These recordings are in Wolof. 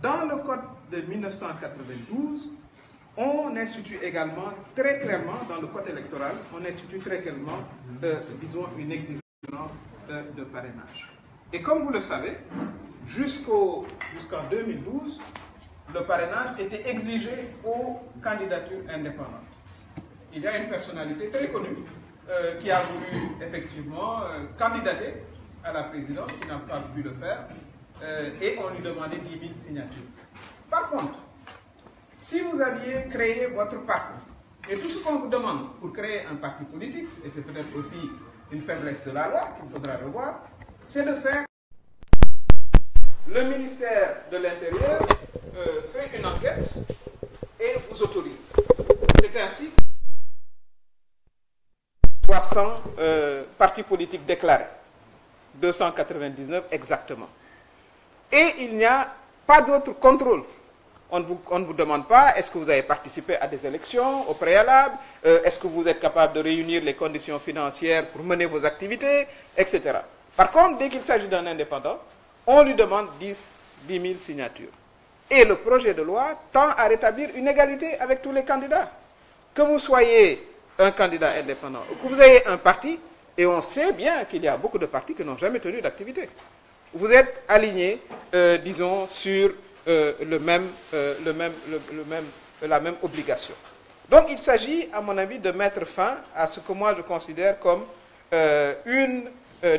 Dans le code de 1992, on institue également très clairement, dans le code électoral, on institue très clairement, disons, une exigence de parrainage. Et comme vous le savez, jusqu'en 2012, le parrainage était exigé aux candidatures indépendantes. Il y a une personnalité très connue qui a voulu effectivement candidater à la présidence, qui n'a pas pu le faire, et on lui demandait 10 000 signatures. Par contre, si vous aviez créé votre parti, et tout ce qu'on vous demande pour créer un parti politique, et c'est peut-être aussi une faiblesse de la loi qu'il faudra revoir, c'est de faire... Le ministère de l'Intérieur fait une enquête et vous autorise. C'est ainsi 300 partis politiques déclarés, 299 exactement. Et il n'y a pas d'autre contrôle. On ne vous demande pas, est-ce que vous avez participé à des élections au préalable, est-ce que vous êtes capable de réunir les conditions financières pour mener vos activités, etc. Par contre, dès qu'il s'agit d'un indépendant, on lui demande 10 000 signatures. Et le projet de loi tend à rétablir une égalité avec tous les candidats. Que vous soyez un candidat indépendant, ou que vous ayez un parti, et on sait bien qu'il y a beaucoup de partis qui n'ont jamais tenu d'activité. Vous êtes alignés, disons, sur la même obligation. Donc il s'agit, à mon avis, de mettre fin à ce que moi je considère comme une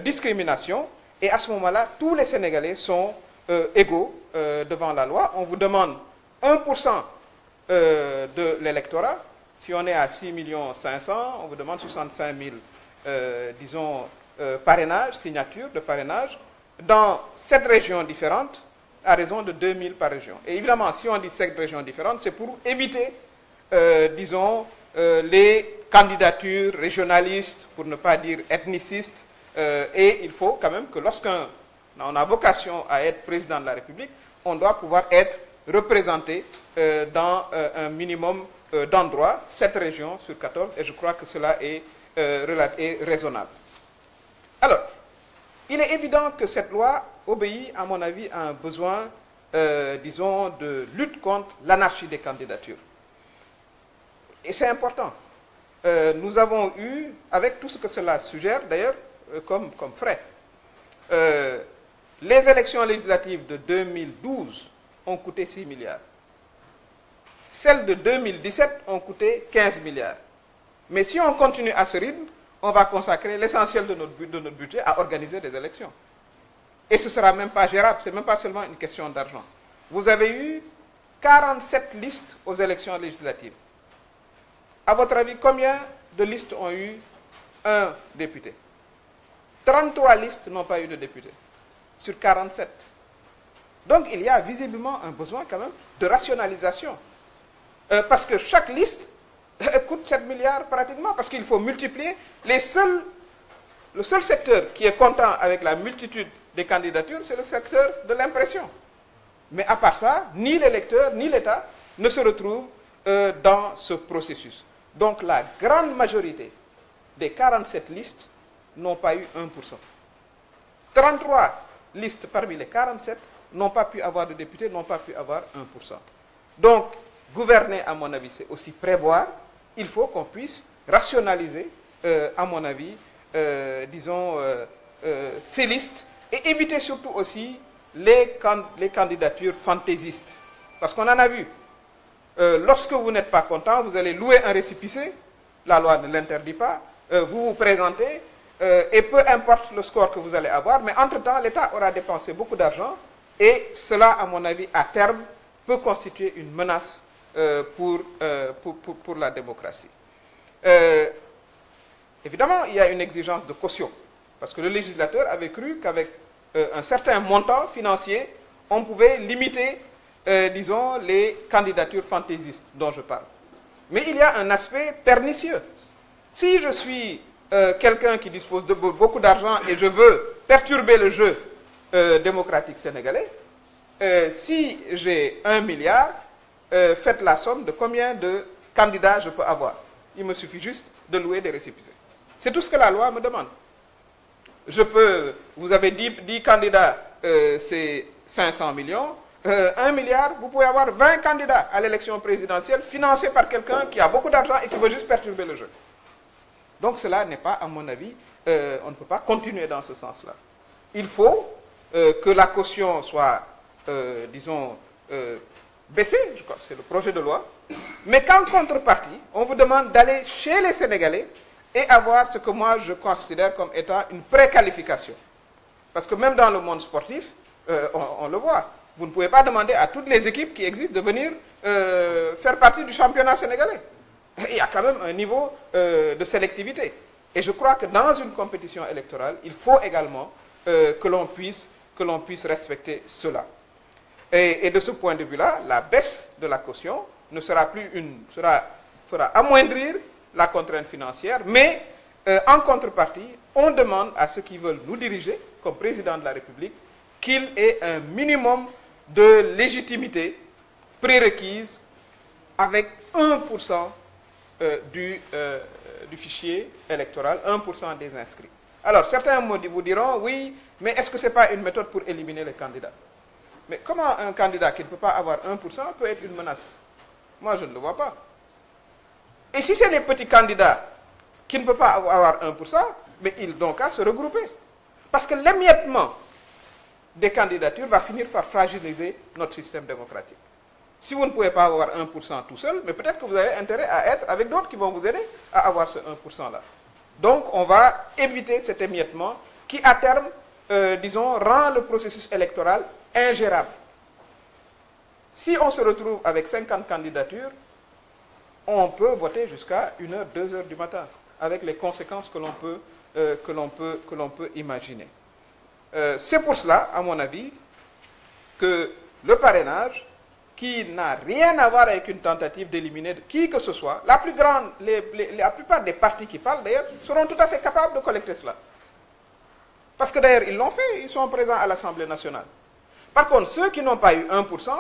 discrimination. Et à ce moment-là, tous les Sénégalais sont égaux devant la loi. On vous demande 1% de l'électorat. Si on est à 6 500 000, on vous demande 65 000, disons, parrainages, signatures de parrainage, dans 7 régions différentes, à raison de 2 000 par région. Et évidemment, si on dit 7 régions différentes, c'est pour éviter, disons, les candidatures régionalistes, pour ne pas dire ethnicistes. Et il faut quand même que lorsqu'on a vocation à être président de la République, on doit pouvoir être représenté dans un minimum d'endroits, 7 régions sur 14, et je crois que cela est raisonnable. Alors, il est évident que cette loi obéit, à mon avis, à un besoin, disons, de lutte contre l'anarchie des candidatures. Et c'est important. Nous avons eu, avec tout ce que cela suggère, d'ailleurs, comme frais. Les élections législatives de 2012 ont coûté 6 milliards. Celles de 2017 ont coûté 15 milliards. Mais si on continue à ce rythme, on va consacrer l'essentiel de notre budget à organiser des élections. Et ce ne sera même pas gérable, ce n'est même pas seulement une question d'argent. Vous avez eu 47 listes aux élections législatives. À votre avis, combien de listes ont eu un député? 33 listes n'ont pas eu de député, sur 47. Donc il y a visiblement un besoin quand même de rationalisation. Parce que chaque liste coûte 7 milliards pratiquement, parce qu'il faut multiplier. Le seul secteur qui est content avec la multitude des candidatures, c'est le secteur de l'impression. Mais à part ça, ni l'électeur, ni l'État ne se retrouvent dans ce processus. Donc la grande majorité des 47 listes n'ont pas eu 1%. 33 listes parmi les 47 n'ont pas pu avoir de députés, n'ont pas pu avoir 1%. Donc, gouverner, à mon avis, c'est aussi prévoir. Il faut qu'on puisse rationaliser, à mon avis, disons, ces listes et éviter surtout aussi les candidatures fantaisistes. Parce qu'on en a vu. Lorsque vous n'êtes pas content, vous allez louer un récépissé, la loi ne l'interdit pas, vous vous présentez, et peu importe le score que vous allez avoir, mais entre-temps, l'État aura dépensé beaucoup d'argent, et cela, à mon avis, à terme, peut constituer une menace pour la démocratie. Évidemment, il y a une exigence de caution, parce que le législateur avait cru qu'avec un certain montant financier, on pouvait limiter, disons, les candidatures fantaisistes dont je parle. Mais il y a un aspect pernicieux. Si je suis quelqu'un qui dispose de beaucoup d'argent et je veux perturber le jeu démocratique sénégalais, si j'ai 1 milliard, faites la somme de combien de candidats je peux avoir. Il me suffit juste de louer des récépissés. C'est tout ce que la loi me demande. Vous avez 10 candidats c'est 500 millions, 1 milliard, vous pouvez avoir 20 candidats à l'élection présidentielle financés par quelqu'un qui a beaucoup d'argent et qui veut juste perturber le jeu. Donc cela n'est pas, à mon avis, on ne peut pas continuer dans ce sens-là. Il faut que la caution soit, disons, baissée, je crois que c'est le projet de loi, mais qu'en contrepartie, on vous demande d'aller chez les Sénégalais et avoir ce que moi je considère comme étant une préqualification. Parce que même dans le monde sportif, on le voit. Vous ne pouvez pas demander à toutes les équipes qui existent de venir faire partie du championnat sénégalais. Il y a quand même un niveau de sélectivité. Et je crois que dans une compétition électorale, il faut également que l'on puisse respecter cela. Et de ce point de vue-là, la baisse de la caution ne sera plus fera amoindrir la contrainte financière, mais en contrepartie, on demande à ceux qui veulent nous diriger, comme président de la République, qu'il ait un minimum de légitimité prérequise avec 1% du fichier électoral, 1% des inscrits. Alors, certains vous diront, oui, mais est-ce que ce n'est pas une méthode pour éliminer les candidats? Mais comment un candidat qui ne peut pas avoir 1% peut être une menace? Moi, je ne le vois pas. Et si c'est les petits candidats qui ne peuvent pas avoir 1%, mais ils n'ont qu'à se regrouper. Parce que l'émiettement des candidatures va finir par fragiliser notre système démocratique. Si vous ne pouvez pas avoir 1% tout seul, mais peut-être que vous avez intérêt à être avec d'autres qui vont vous aider à avoir ce 1%-là. Donc, on va éviter cet émiettement qui, à terme, disons, rend le processus électoral ingérable. Si on se retrouve avec 50 candidatures, on peut voter jusqu'à 1h, 2h du matin, avec les conséquences que l'on peut imaginer. C'est pour cela, à mon avis, que le parrainage, qui n'a rien à voir avec une tentative d'éliminer qui que ce soit, la plupart des partis qui parlent, d'ailleurs, seront tout à fait capables de collecter cela. Parce que d'ailleurs, ils l'ont fait, ils sont présents à l'Assemblée nationale. Par contre, ceux qui n'ont pas eu 1%,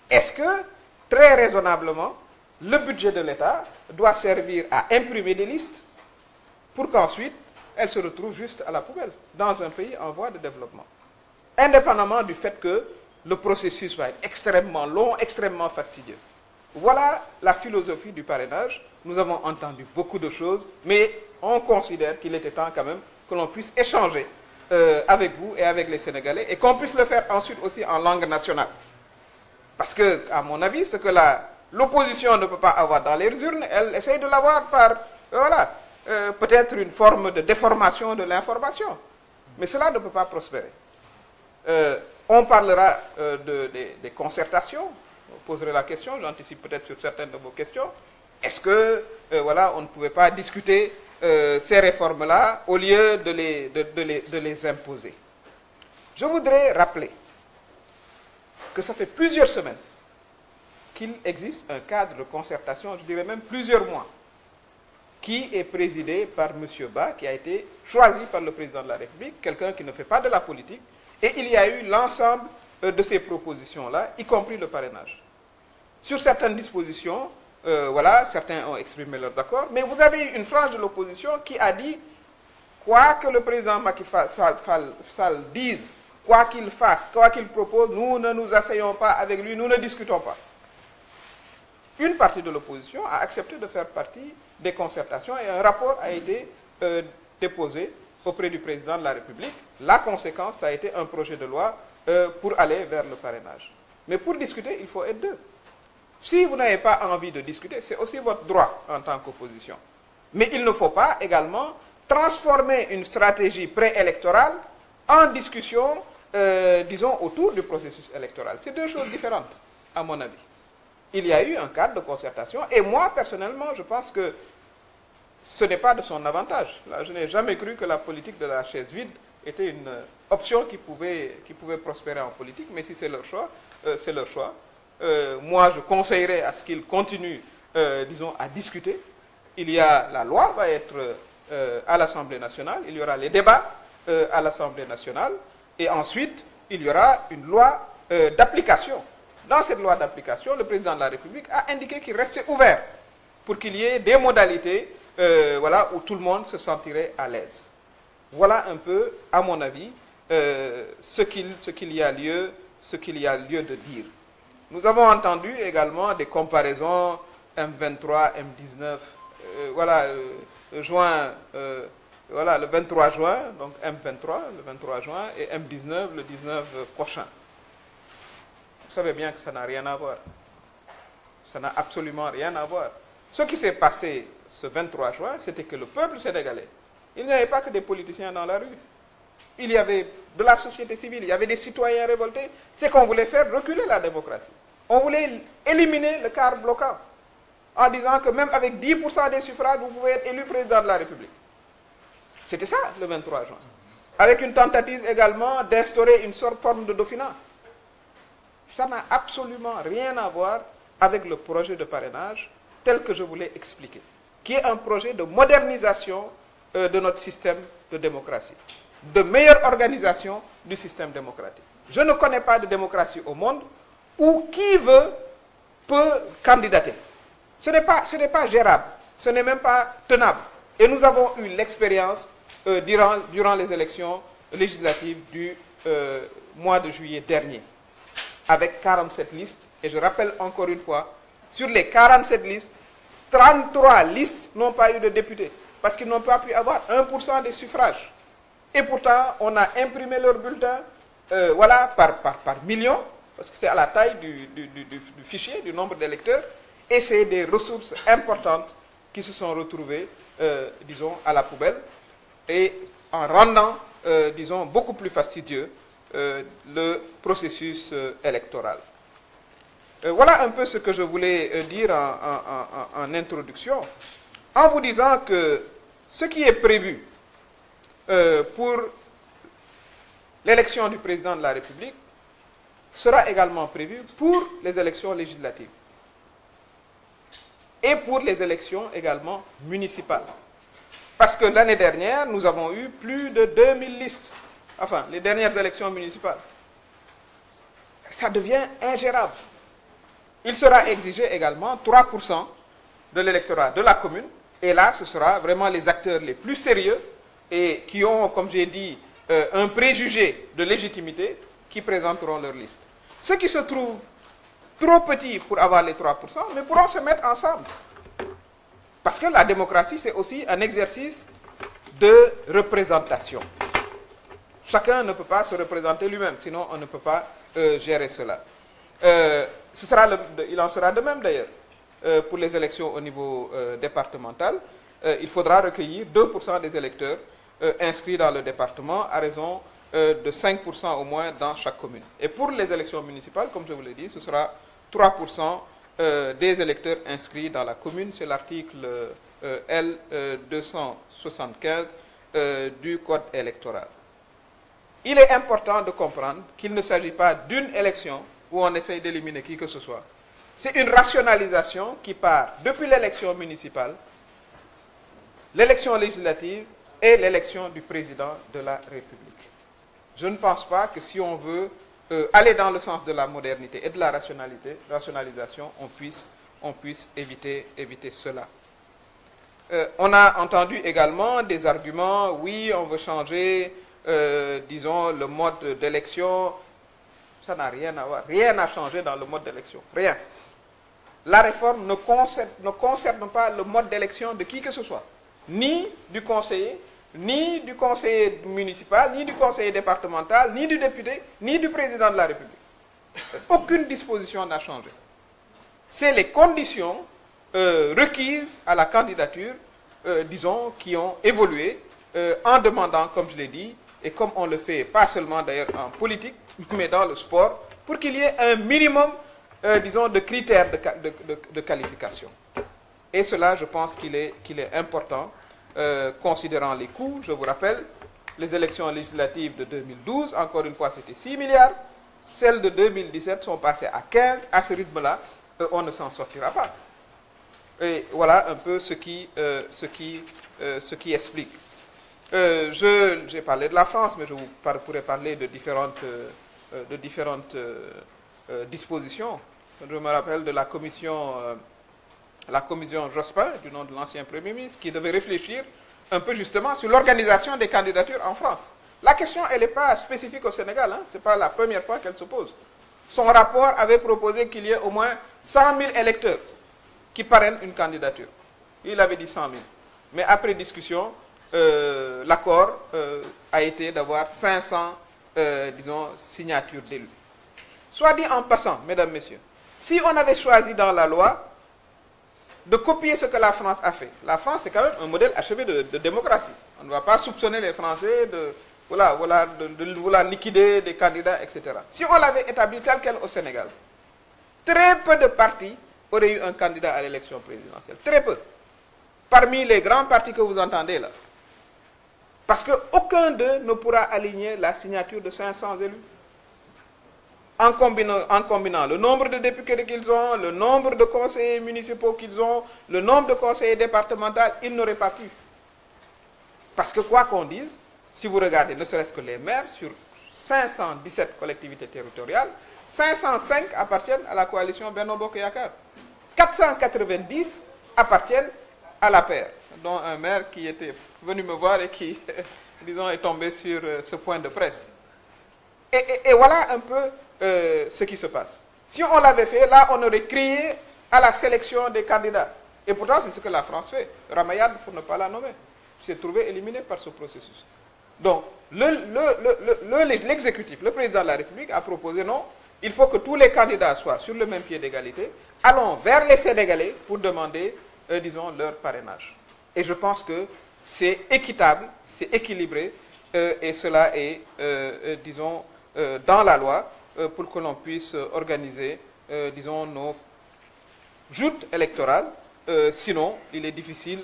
est-ce que, très raisonnablement, le budget de l'État doit servir à imprimer des listes pour qu'ensuite, elles se retrouvent juste à la poubelle, dans un pays en voie de développement? Indépendamment du fait que le processus va être extrêmement long, extrêmement fastidieux. Voilà la philosophie du parrainage. Nous avons entendu beaucoup de choses, mais on considère qu'il était temps quand même que l'on puisse échanger avec vous et avec les Sénégalais, et qu'on puisse le faire ensuite aussi en langue nationale. Parce que, à mon avis, ce que l'opposition ne peut pas avoir dans les urnes, elle essaye de l'avoir par, peut-être une forme de déformation de l'information. Mais cela ne peut pas prospérer. On parlera des concertations. Vous poserez la question, j'anticipe peut-être sur certaines de vos questions. Est-ce que, on ne pouvait pas discuter ces réformes-là au lieu de les imposer? Je voudrais rappeler que ça fait plusieurs semaines qu'il existe un cadre de concertation, je dirais même plusieurs mois, qui est présidé par M. Ba, qui a été choisi par le président de la République, quelqu'un qui ne fait pas de la politique, et il y a eu l'ensemble de ces propositions-là, y compris le parrainage. Sur certaines dispositions, certains ont exprimé leur accord, mais vous avez eu une frange de l'opposition qui a dit, quoi que le président Macky Sall dise, quoi qu'il fasse, quoi qu'il propose, nous ne nous asseyons pas avec lui, nous ne discutons pas. Une partie de l'opposition a accepté de faire partie des concertations et un rapport a été déposé auprès du président de la République. La conséquence, ça a été un projet de loi pour aller vers le parrainage. Mais pour discuter, il faut être deux. Si vous n'avez pas envie de discuter, c'est aussi votre droit en tant qu'opposition. Mais il ne faut pas également transformer une stratégie préélectorale en discussion, disons, autour du processus électoral. C'est deux choses différentes, à mon avis. Il y a eu un cadre de concertation, et moi, personnellement, je pense que ce n'est pas de son avantage. Là, je n'ai jamais cru que la politique de la chaise vide était une option qui pouvait prospérer en politique, mais si c'est leur choix, c'est leur choix. Moi, je conseillerais à ce qu'ils continuent, disons, à discuter. La loi va être à l'Assemblée nationale, il y aura les débats à l'Assemblée nationale, et ensuite, il y aura une loi d'application. Dans cette loi d'application, le président de la République a indiqué qu'il restait ouvert pour qu'il y ait des modalités où tout le monde se sentirait à l'aise. Voilà un peu, à mon avis, ce qu'il y a lieu de dire. Nous avons entendu également des comparaisons M23, M19, voilà, voilà, le 23 juin, donc M23, le 23 juin, et M19, le 19 prochain. Vous savez bien que ça n'a rien à voir. Ça n'a absolument rien à voir. Ce qui s'est passé ce 23 juin, c'était que le peuple sénégalais, il n'y avait pas que des politiciens dans la rue. Il y avait de la société civile, il y avait des citoyens révoltés. C'est qu'on voulait faire reculer la démocratie. On voulait éliminer le quart bloquant en disant que même avec 10% des suffrages, vous pouvez être élu président de la République. C'était ça le 23 juin. Avec une tentative également d'instaurer une sorte de forme de dauphinat. Ça n'a absolument rien à voir avec le projet de parrainage tel que je vous l'ai expliqué, qui est un projet de modernisation de notre système de démocratie, de meilleure organisation du système démocratique. Je ne connais pas de démocratie au monde où qui veut peut candidater. Ce n'est pas gérable, ce n'est même pas tenable. Et nous avons eu l'expérience durant les élections législatives du mois de juillet dernier, avec 47 listes. Et je rappelle encore une fois, sur les 47 listes, 33 listes n'ont pas eu de députés, parce qu'ils n'ont pas pu avoir 1% des suffrages. Et pourtant, on a imprimé leurs bulletins voilà, par millions, parce que c'est à la taille du fichier, du nombre d'électeurs, et c'est des ressources importantes qui se sont retrouvées, disons, à la poubelle, et en rendant, disons, beaucoup plus fastidieux le processus électoral. Voilà un peu ce que je voulais dire en introduction, en vous disant que ce qui est prévu pour l'élection du président de la République sera également prévu pour les élections législatives et pour les élections également municipales. Parce que l'année dernière, nous avons eu plus de 2000 listes, enfin, les dernières élections municipales. Ça devient ingérable. Il sera exigé également 3% de l'électorat de la commune, et là, ce sera vraiment les acteurs les plus sérieux et qui ont, comme j'ai dit, un préjugé de légitimité qui présenteront leur liste. Ceux qui se trouvent trop petits pour avoir les 3%, mais pourront se mettre ensemble. Parce que la démocratie, c'est aussi un exercice de représentation. Chacun ne peut pas se représenter lui-même, sinon on ne peut pas gérer cela. Il en sera de même d'ailleurs pour les élections au niveau départemental. Il faudra recueillir 2% des électeurs inscrits dans le département à raison de 5% au moins dans chaque commune. Et pour les élections municipales, comme je vous l'ai dit, ce sera 3% des électeurs inscrits dans la commune. C'est l'article L275 du Code électoral. Il est important de comprendre qu'il ne s'agit pas d'une élection où on essaye d'éliminer qui que ce soit. C'est une rationalisation qui part depuis l'élection municipale, l'élection législative et l'élection du président de la République. Je ne pense pas que si on veut aller dans le sens de la modernité et de la rationalisation, on puisse éviter cela. On a entendu également des arguments, oui, on veut changer, disons, le mode d'élection. Ça n'a rien à voir. Rien n'a changé dans le mode d'élection. Rien. La réforme ne concerne pas le mode d'élection de qui que ce soit. Ni du conseiller municipal, ni du conseiller départemental, ni du député, ni du président de la République. Aucune disposition n'a changé. C'est les conditions requises à la candidature, disons, qui ont évolué en demandant, comme je l'ai dit, et comme on le fait pas seulement d'ailleurs en politique, mais dans le sport, pour qu'il y ait un minimum, disons, de critères de qualification. Et cela, je pense qu'il est important, considérant les coûts. Je vous rappelle, les élections législatives de 2012, encore une fois, c'était 6 milliards. Celles de 2017 sont passées à 15. À ce rythme-là, on ne s'en sortira pas. Et voilà un peu ce qui explique. J'ai parlé de la France, mais je pourrais parler de différentes dispositions. Je me rappelle de la commission Jospin, du nom de l'ancien Premier ministre, qui devait réfléchir un peu justement sur l'organisation des candidatures en France. La question, elle n'est pas spécifique au Sénégal, hein. Ce n'est pas la première fois qu'elle se pose. Son rapport avait proposé qu'il y ait au moins 100 000 électeurs qui parrainent une candidature. Il avait dit 100 000. Mais après discussion, l'accord a été d'avoir 500, disons, signatures d'élus. Soit dit en passant, mesdames, messieurs, si on avait choisi dans la loi de copier ce que la France a fait, la France c'est quand même un modèle achevé de démocratie. On ne va pas soupçonner les Français de vouloir liquider des candidats, etc. Si on l'avait établi tel quel au Sénégal, très peu de partis auraient eu un candidat à l'élection présidentielle. Très peu. Parmi les grands partis que vous entendez là. Parce qu'aucun d'eux ne pourra aligner la signature de 500 élus. En combinant le nombre de députés qu'ils ont, le nombre de conseillers municipaux qu'ils ont, le nombre de conseillers départementaux, ils n'auraient pas pu. Parce que quoi qu'on dise, si vous regardez ne serait-ce que les maires, sur 517 collectivités territoriales, 505 appartiennent à la coalition Benno Bokk Yakaar. 490 appartiennent à la paire, dont un maire qui était venu me voir et qui, disons, est tombé sur ce point de presse. Et voilà un peu ce qui se passe. Si on l'avait fait, là, on aurait crié à la sélection des candidats. Et pourtant, c'est ce que la France fait. Ramayad, pour ne pas la nommer, s'est trouvé éliminé par ce processus. Donc, l'exécutif, le président de la République a proposé non, il faut que tous les candidats soient sur le même pied d'égalité. Allons vers les Sénégalais pour demander, disons, leur parrainage. Et je pense que c'est équitable, c'est équilibré, et cela est, disons, dans la loi, pour que l'on puisse organiser, disons, nos joutes électorales. Sinon, il est difficile,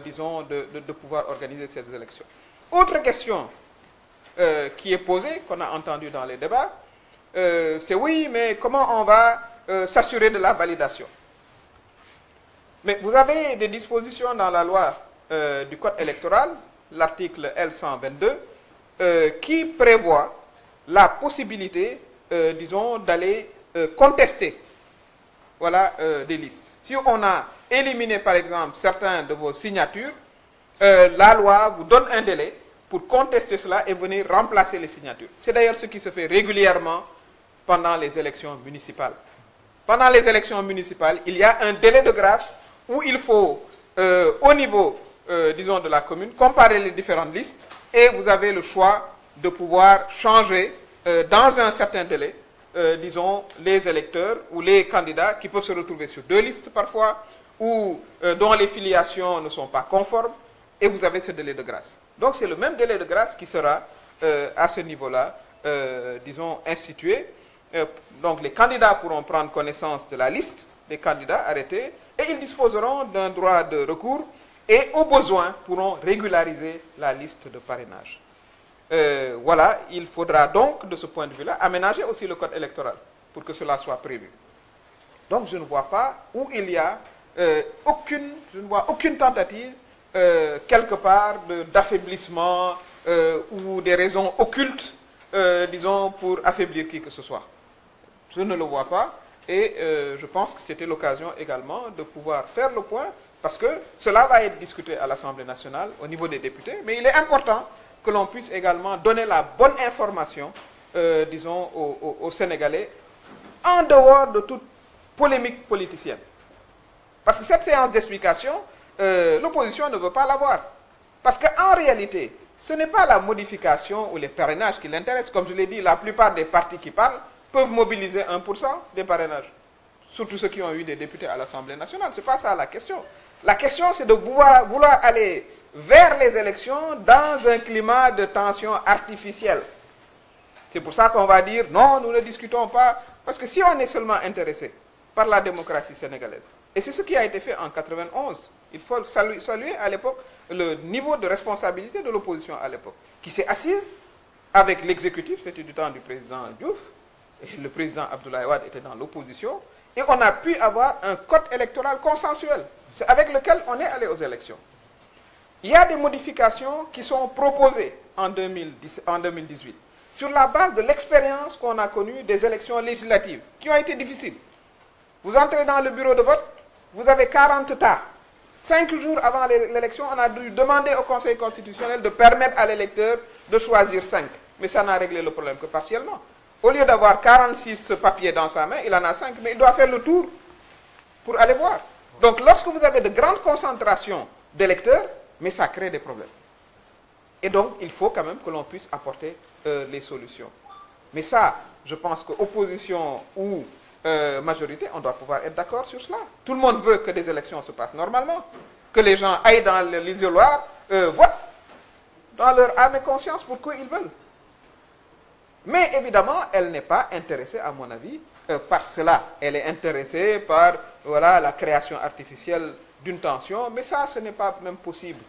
disons, de pouvoir organiser ces élections. Autre question qui est posée, qu'on a entendue dans les débats, c'est oui, mais comment on va s'assurer de la validation? Mais vous avez des dispositions dans la loi du Code électoral, l'article L122, qui prévoit la possibilité, disons, d'aller contester, voilà, des listes. Si on a éliminé, par exemple, certains de vos signatures, la loi vous donne un délai pour contester cela et venir remplacer les signatures. C'est d'ailleurs ce qui se fait régulièrement pendant les élections municipales. Pendant les élections municipales, il y a un délai de grâce où il faut, au niveau, disons, de la commune, comparer les différentes listes et vous avez le choix de pouvoir changer dans un certain délai, disons, les électeurs ou les candidats qui peuvent se retrouver sur deux listes parfois ou dont les filiations ne sont pas conformes et vous avez ce délai de grâce. Donc c'est le même délai de grâce qui sera à ce niveau-là, disons, institué. Donc les candidats pourront prendre connaissance de la liste des candidats arrêtés et ils disposeront d'un droit de recours et au besoin pourront régulariser la liste de parrainage. Voilà, il faudra donc de ce point de vue-là aménager aussi le code électoral pour que cela soit prévu. Donc je ne vois pas où il y a aucune tentative quelque part d'affaiblissement ou des raisons occultes, disons, pour affaiblir qui que ce soit. Je ne le vois pas et je pense que c'était l'occasion également de pouvoir faire le point parce que cela va être discuté à l'Assemblée nationale au niveau des députés, mais il est important que l'on puisse également donner la bonne information, disons, aux Sénégalais en dehors de toute polémique politicienne. Parce que cette séance d'explication, l'opposition ne veut pas l'avoir. Parce qu'en réalité, ce n'est pas la modification ou les parrainages qui l'intéressent. Comme je l'ai dit, la plupart des partis qui parlent peuvent mobiliser 1% des parrainages. Surtout ceux qui ont eu des députés à l'Assemblée nationale. Ce n'est pas ça la question. La question, c'est de vouloir aller vers les élections dans un climat de tension artificielle. C'est pour ça qu'on va dire, non, nous ne discutons pas. Parce que si on est seulement intéressé par la démocratie sénégalaise, et c'est ce qui a été fait en 91, il faut saluer à l'époque le niveau de responsabilité de l'opposition à l'époque, qui s'est assise avec l'exécutif, c'était du temps du président Diouf, et le président Abdoulaye Wade était dans l'opposition, et on a pu avoir un code électoral consensuel, c'est avec lequel on est allé aux élections. Il y a des modifications qui sont proposées en 2018, sur la base de l'expérience qu'on a connue des élections législatives, qui ont été difficiles. Vous entrez dans le bureau de vote, vous avez 40 tas. 5 jours avant l'élection, on a dû demander au Conseil constitutionnel de permettre à l'électeur de choisir 5. Mais ça n'a réglé le problème que partiellement. Au lieu d'avoir 46 papiers dans sa main, il en a 5, mais il doit faire le tour pour aller voir. Donc lorsque vous avez de grandes concentrations d'électeurs, mais ça crée des problèmes. Et donc, il faut quand même que l'on puisse apporter les solutions. Mais ça, je pense qu'opposition ou majorité, on doit pouvoir être d'accord sur cela. Tout le monde veut que des élections se passent normalement, que les gens aillent dans l'isoloir, votent dans leur âme et conscience pour quoi ils veulent. Mais évidemment, elle n'est pas intéressée, à mon avis, par cela. Elle est intéressée par voilà, la création artificielle d'une tension, mais ça, ce n'est pas même possible.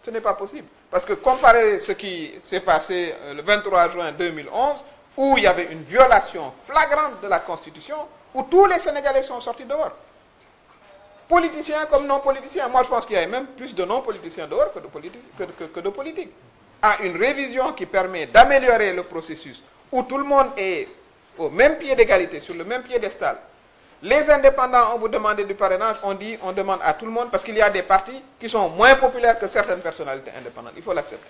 Ce n'est pas possible. Parce que comparer ce qui s'est passé le 23 juin 2011, où il y avait une violation flagrante de la Constitution, où tous les Sénégalais sont sortis dehors. Politiciens comme non-politiciens. Moi, je pense qu'il y a même plus de non-politiciens dehors que de politiques. À une révision qui permet d'améliorer le processus, où tout le monde est au même pied d'égalité, sur le même piédestal. Les indépendants ont vous demandé du parrainage, on demande à tout le monde, parce qu'il y a des partis qui sont moins populaires que certaines personnalités indépendantes. Il faut l'accepter.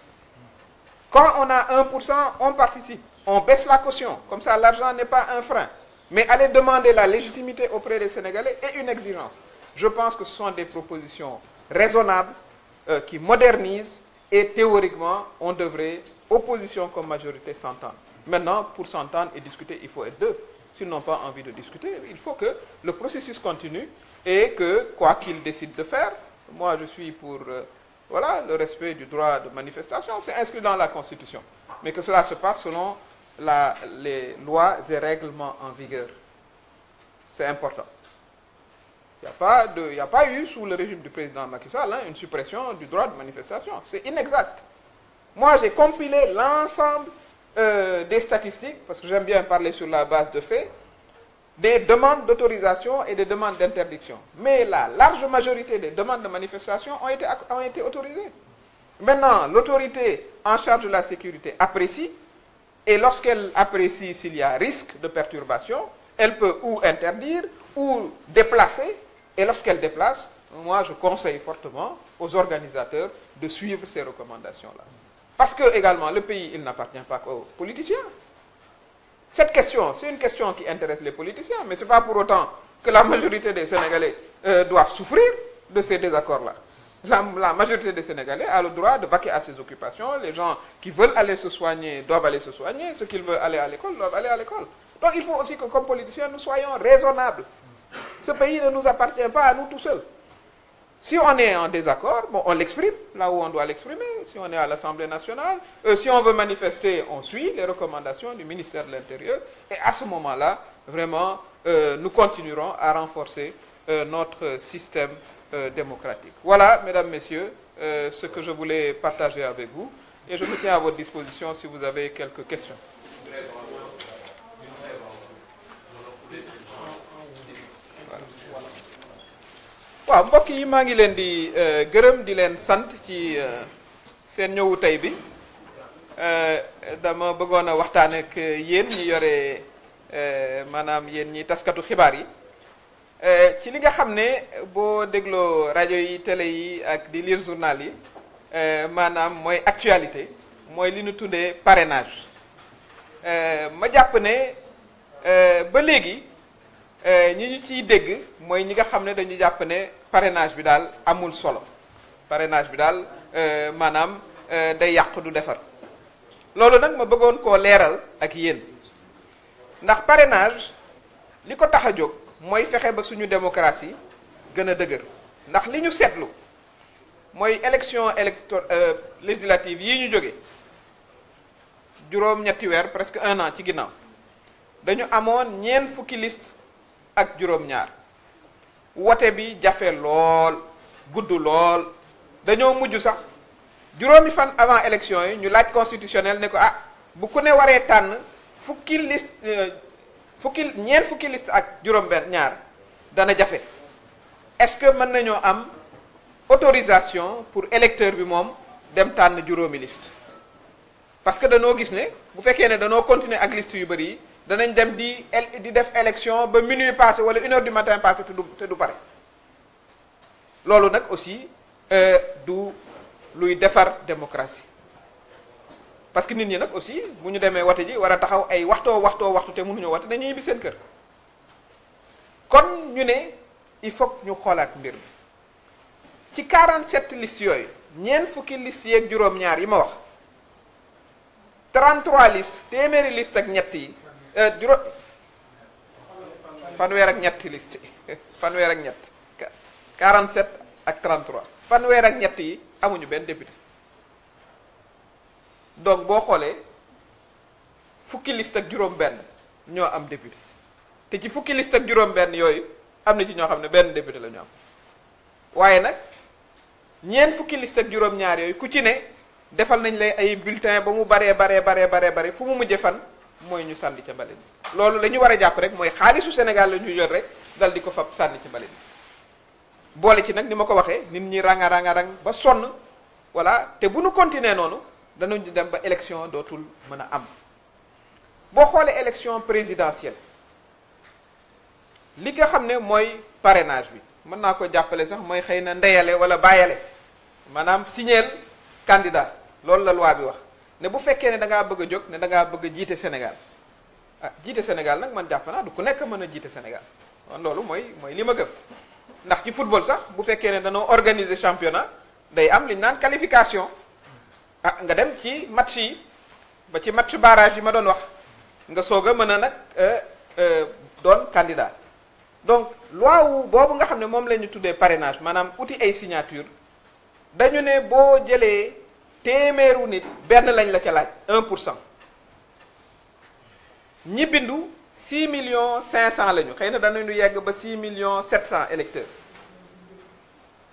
Quand on a 1%, on participe. On baisse la caution. Comme ça, l'argent n'est pas un frein. Mais aller demander la légitimité auprès des Sénégalais est une exigence. Je pense que ce sont des propositions raisonnables qui modernisent et théoriquement, on devrait, opposition comme majorité, s'entendre. Maintenant, pour s'entendre et discuter, il faut être deux. S'ils n'ont pas envie de discuter, il faut que le processus continue et que, quoi qu'ils décident de faire, moi je suis pour voilà, le respect du droit de manifestation, c'est inscrit dans la Constitution. Mais que cela se passe selon les lois et règlements en vigueur. C'est important. Il n'y a pas eu, sous le régime du président Macky Sall, une suppression du droit de manifestation. C'est inexact. Moi, j'ai compilé l'ensemble des statistiques, parce que j'aime bien parler sur la base de faits, des demandes d'autorisation et des demandes d'interdiction. Mais la large majorité des demandes de manifestation ont été autorisées. Maintenant, l'autorité en charge de la sécurité apprécie, et lorsqu'elle apprécie s'il y a risque de perturbation, elle peut ou interdire ou déplacer. Et lorsqu'elle déplace, moi je conseille fortement aux organisateurs de suivre ces recommandations-là. Parce que également, le pays, il n'appartient pas qu'aux politiciens. Cette question, c'est une question qui intéresse les politiciens, mais ce n'est pas pour autant que la majorité des Sénégalais doivent souffrir de ces désaccords-là. La majorité des Sénégalais a le droit de vaquer à ses occupations. Les gens qui veulent aller se soigner doivent aller se soigner. Ceux qui veulent aller à l'école doivent aller à l'école. Donc il faut aussi que, comme politiciens, nous soyons raisonnables. Ce pays ne nous appartient pas à nous tout seuls. Si on est en désaccord, bon, on l'exprime là où on doit l'exprimer. Si on est à l'Assemblée nationale, si on veut manifester, on suit les recommandations du ministère de l'Intérieur. Et à ce moment-là, vraiment, nous continuerons à renforcer notre système démocratique. Voilà, mesdames, messieurs, ce que je voulais partager avec vous. Et je me tiens à votre disposition si vous avez quelques questions. waaw mbokk yi maa ngi leen di gërëm di leen sant ci seen ñëwu tey bi dama bëggoon a waxtaan ak yéen ñi yore maanaam yéen ñi taskatu xibaar yi ci li nga xam ne boo dégloo rajo yi télé yi ak di lire journal yi maanaam mooy actualité mooy li ñu tuddee parrainage ma jàpp ne ba léegi ñi ñu ciy dégg mooy ñi nga xam ne dañu jàpp ne parrainage bi daal amul solo parrainage bi daal maanaam day yàq du defar loolu nag ma bëggoon koo leeral ak yéen ndax parrainage li ko tax a jóg mooy fexe ba suñu démocratie gën a dëgër ndax li ñu seetlu mooy élection législative yi ñu jóge juróom-ñetti weer presque 1 an ci ginnaaw dañu amoon ñeent fukki liste ak juróom-ñaar wote bi jafe lool gudd lool dañoo mujj sax juróomi fan avant élection yi ñu laaj constitutionnel ne ko bu ku ne waree tànn ñeent fukki liste ak juróom-ñaar dana jafe est-ce que mën nañoo am autorisation pour électeur bi moom dem tànn juróomi liste parce que dañoo gis ne bu fekkee ne dañoo continuer ak liste yu bëri yi danañ dem di def élection ba minuit passé wala 1h du matin passé te du pare loolu nag aussi du luy defar démocratie parce que nit ñi nag aussi bu ñu demee wate ji war a taxaw ay waxtu te mënuñoo wate dañuy ñibbi seen kër kon ñu ne il faut ñu xoolaat mbir mi ci 47 listes yooyu ñeent fukki listes yeeg juróom-ñaar yi ma wax 33 listes téeméeri liste ak ñett yi fanweer ak ñetti liste fanweer ak ñett 47 ak 33 fanweer ak ñett yi amuñu benn député donc boo xoolee fukki liste ak juróom-benn ñoo am député te ci fukki liste ak juróom-benn yooyu am na ci ñoo xam ne benn député la ñu am waaye nag ñeent fukki liste ak juróom-ñaar yooyu ku ci ne defal nañ lay ay bulletin ba mu baree fu mu mujjee fan mooy ñu sànni ca mbalit bi loolu la ñu war a jàpp rek mooy xaalisu Sénégal la ñuy yor rek dal di ko fab sànni ci mbalit bi boole ci nag ni ma ko waxee nit ñi rang ba sonn voilà te bu nu continuer noonu danañu dem ba élection dootul mën a am boo xoolee élection présidentielle li nga xam ne mooy parrainage bi mën naa ko jàppale sax mooy xëy na ndeyale wala bàyyale maanaam signeel candidat loolu la loi bi wax ne bu fekkee ne da ngaa bëgg a jóg ne da ngaa bëgg a jiite Sénégal ah jiite Sénégal nag man jàpp naa du ku nekk mën a jiite Sénégal kon loolu mooy li ma gëm ndax ci football sax bu fekkee ne dañoo organiser championnat day am li ñu naan qualification ah nga dem ci match yi ba ci match barrage yi ma doon wax nga soog a mën a nag doon candidat donc loi wu boobu nga xam ne moom la ñu tuddee parrainage maanaam uti ay signature dañu ne boo jëlee téeméeru nit benn lañ la ca laaj 1% ñi bindu 6 millions 500 lañu xëy na danañu yegg ba 6 millions 700 électeurs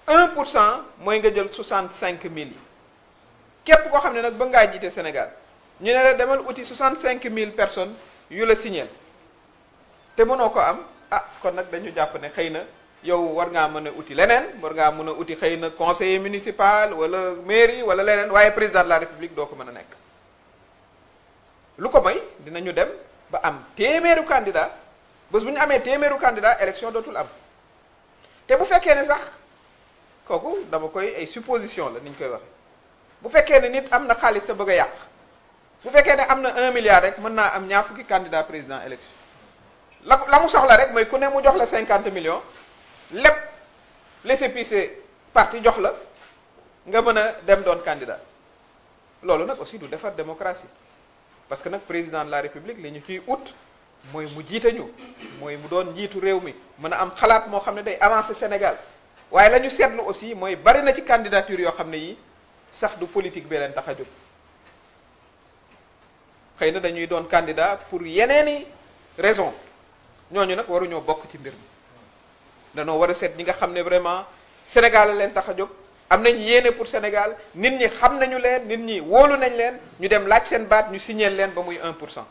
1% mooy nga jël 65000 yi képp koo xam ne nag ba ngaa jiite Sénégal ñu ne la demal uti 65000 personnes yu la signé te mënoo ko am ah kon nag dañu jàpp ne xëy na yow war ngaa mën a uti leneen war ngaa mën a uti xëy na conseiller municipal wala mairie wala leneen waaye président de la république doo ko mën a nekk lu ko may dinañu dem ba am téeméeru candidat bés bu ñu amee téeméeru candidat élection dootul am te bu fekkee ne sax kooku dama koy ay supposition la ni ñu koy waxe bu fekkee ne nit am na xaalis te bëgg a yàq bu fekkee ne am na 1 milliard rek mën naa am ñaar fukki candidat président élection la mu soxla rek mooy ku ne mu jox la 50 millions lépp laissez-passer parti jox la nga mën a dem doon candidat loolu nag aussi du defar démocratie parce que nag président de la république li ñu ciy ut mooy mu jiite ñu mooy mu doon njiitu réew mi mën a am xalaat moo xam ne day avancer Sénégal waaye la ñu seetlu aussi mooy bari na ci candidature yoo xam ne yi sax du politique bee leen tax a jóg xëy na dañuy doon candidat pour yeneeni raison ñooñu nag waruñoo bokk ci mbir mi danoo war a seet ñi nga xam ne vraiment Sénégal la leen tax a jóg am nañ yéene pour Sénégal nit ñi xam nañu leen nit ñi wóolu nañ leen ñu dem laaj seen baat ñu signéel leen ba muy 1%.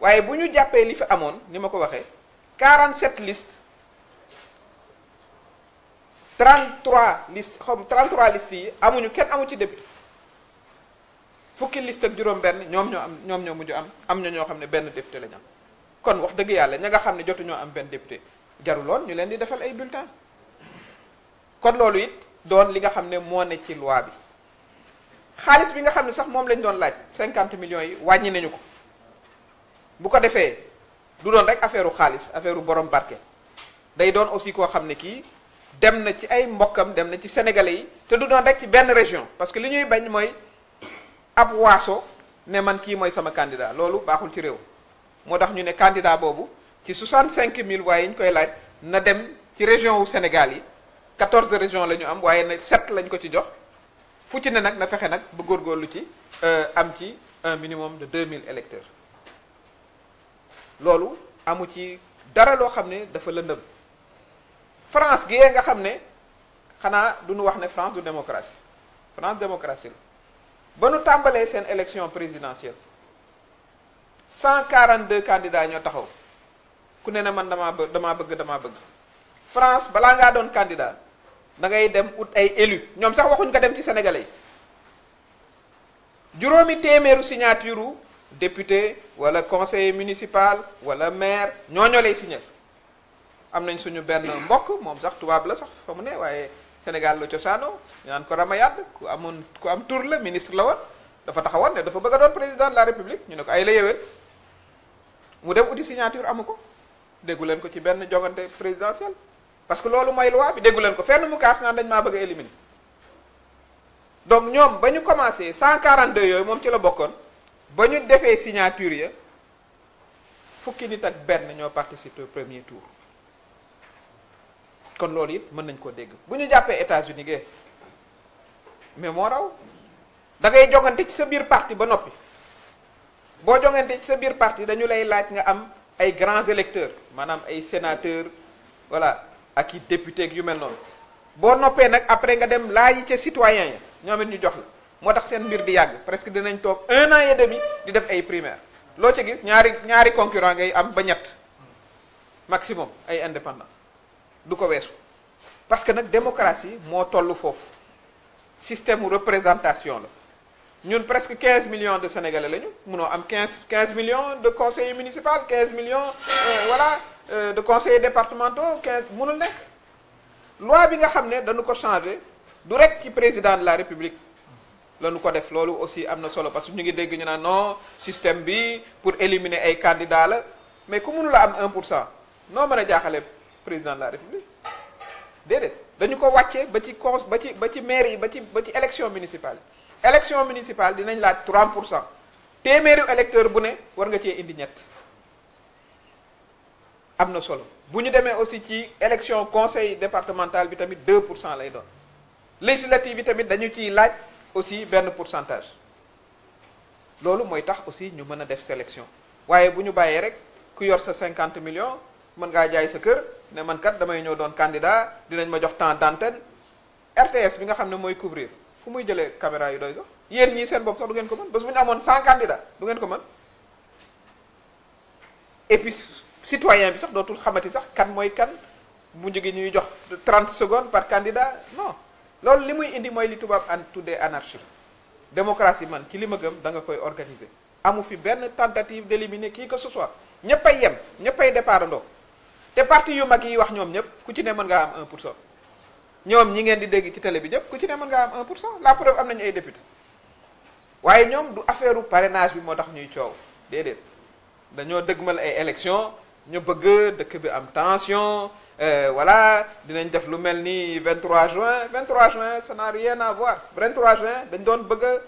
waaye bu ñu jàppee li fi amoon ni ma ko waxee 47 listes 33 listes xam 33 listes yi amuñu kenn amu ci député fukki liste ak juróom-benn ñoom ñoo mujj am na ñoo xam ne benn député lañu am kon wax dëgg yàlla ña nga xam ne jotuñoo am benn député jaruloon ñu leen di defal ay bulletins kon loolu it doon li nga xam ne moo ne ci loi bi xaalis bi nga xam ne sax moom lañ doon laaj 50 millions yi wàññi nañu ko bu ko defee du doon rek affaire u xaalis affaire u borom barke day doon aussi koo xam ne kii dem na ci ay mbokkam dem na ci sénégalais yi te du doon rek ci benn région parce que li ñuy bañ mooy ab waaso ne man kii mooy sama candidat loolu baaxul ci réew moo tax ñu ne candidat boobu ci 65000 waaye yi ñu koy laaj na dem ci région wu Sénégal yi 14 régions la ñu am waaye na 7 lañ ko ci jox fu ci ne nag na fexe nag ba góorgóorlu ci am ci un minimum de 2000 électeurs loolu amu ci dara loo xam ne dafa lëndëm France gi nga xam ne xanaa du ñu wax ne France du démocratie France démocratie la ba nu tàmbalee seen élection présidentielle 142 candidats ñoo taxaw ku ne man damaa bëgg France balaa ngaa doon candidat da ngay dem ut ay élus ñoom sax waxuñ ko dem ci sénégalais yi juróomi téeméeru signature député wala conseiller municipal wala maire ñooñoo lay signer am nañ suñu benn mbokk moom sax tubaab la sax fa mu ne waaye Sénégal la cosaano ñu naan ko Ramayad ku am tur la ministre la woon dafa taxawoon ne dafa bëgg a doon président de la république ñu ne ko ay la yeween mu dem uti signature amu ko déggu leen ko ci benn jogante présidentielle parce que loolu mooy loi bi déggu leen ko fenn mu kaas naan dañ maa bëgg a éliminer donc ñoom ba ñu commencé 142 yooyu moom ci la bokkoon ba ñu defee signature ya fukki nit ak benn ñoo participé au premier tour kon loolu it mën nañ ko dégg bu ñu jàppee États-Unis ge mais moo raw da ngay jongante ci sa biir parti ba noppi boo jongante ci sa biir parti dañu lay laaj nga am ay grands électeurs maanaam ay sénateurs voilà ak i député yu mel noonu boo noppee nag après nga dem laaji ca citoyens ya ñoom it ñu jox la moo tax seen mbir di yàgg presque dinañ toog 1 an et demi di def ay primaires loo ca gis ñaari concurrent ngay am ba ñett maximum ay indépendant du ko weesu parce que nag démocratie moo toll foofu système représentation la ñun presque 15 millions de sénégalais lañu munoo am 15 millions de conseillers municipaux 15 millions de conseillers départementaux 15 munul nekk loi bi nga xam ne dañu ko changer du rek ci président de la république lañu ko def loolu aussi am na solo parce que ñu ngi dégg ñu naan non système bi pour éliminer ay candidats la mais ku mënula am 1% noo mën a jaaxale président de la république déedéet dañu ko wàccee ba ci maire yi ba ci élection municipale élection municipale dinañ laaj 3% téeméeri électeur bu ne war nga cee indi ñett am na solo bu ñu demee aussi ci élection conseil départemental bi tamit 2% lay doon législative yi tamit dañu ciy laaj aussi benn pourcentage loolu mooy tax aussi ñu mën a def sélection waaye bu ñu bàyyee rek ku yor sa 50 millions mën ngaa jaay sa kër ne man kat damay ñëw doon candidat dinañ ma jox temps d'antenne RTS bi nga xam ne mooy couvrir fu muy jëlee caméra yu doy sax yéen ñii seen bopp sax du ngeen ko mën bés bu ñu amoon 100 candidats du ngeen ko mën et puis citoyen bi sax dootul xamati sax kan mooy kan bu jógee ñuy jox 30 secondes par candidat non loolu li muy indi mooy li tubaab an tuddee anarchie démocratie man ci li ma gëm da nga koy organiser amu fi benn tentative d'éliminer qui que ce soit ñëppay yem ñëppay départ andoo te parti yu mag yi wax ñoom ñëpp ku ci ne mën ngaa am 1%. ñoom ñi ngeen di dégg ci télé bi ñëpp ku ci ne mën ngaa am 1%. La preuve am nañu ay député waaye ñoom du affaire parrainage bi moo tax ñuy coow déedéet dañoo dëgmal ay élections ñu bëgg dëkk bi am tension voilà dinañ def lu mel ni 23 juin ça n'a rien à voir 23 juin dañ doon bëgg a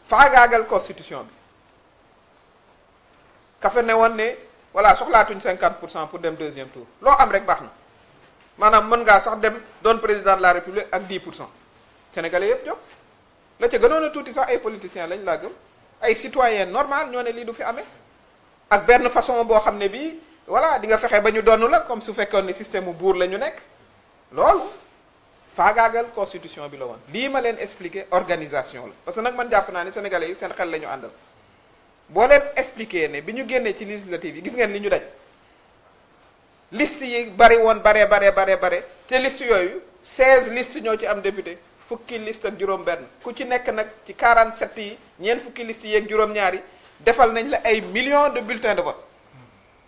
faagaagal constitution bi kafe ne woon ne voilà soxlaatuñ 50% pour dem deuxième tour loo am rek baax na maanaam mën ngaa sax dem doon président de la république ak 10% sénégalais yëpp jóg la ca gënoon a tuuti sax ay politiciens lañ laa gëm ay citoyens normal ñoo ne lii du fi amee ak benn façon boo xam ne bii voilà di nga fexe ba ñu donn la comme su fekkoon ne système mu buur la ñu nekk loolu faagaagal constitution bi la woon lii ma leen expliquer organisation la parce que nag man jàpp naa ne sénégalais yi seen xel la ñu àndal boo leen expliquer ne bi ñu génnee ci législative yi gis ngeen li ñu daj liste yi bari woon bare te liste yooyu 16 liste ñoo ci am député fukki liste ak juróom-benn ku ci nekk nag ci 47 yi ñeent fukki liste yi ak juróom-ñaari defal nañ la ay millions de bulletins de vote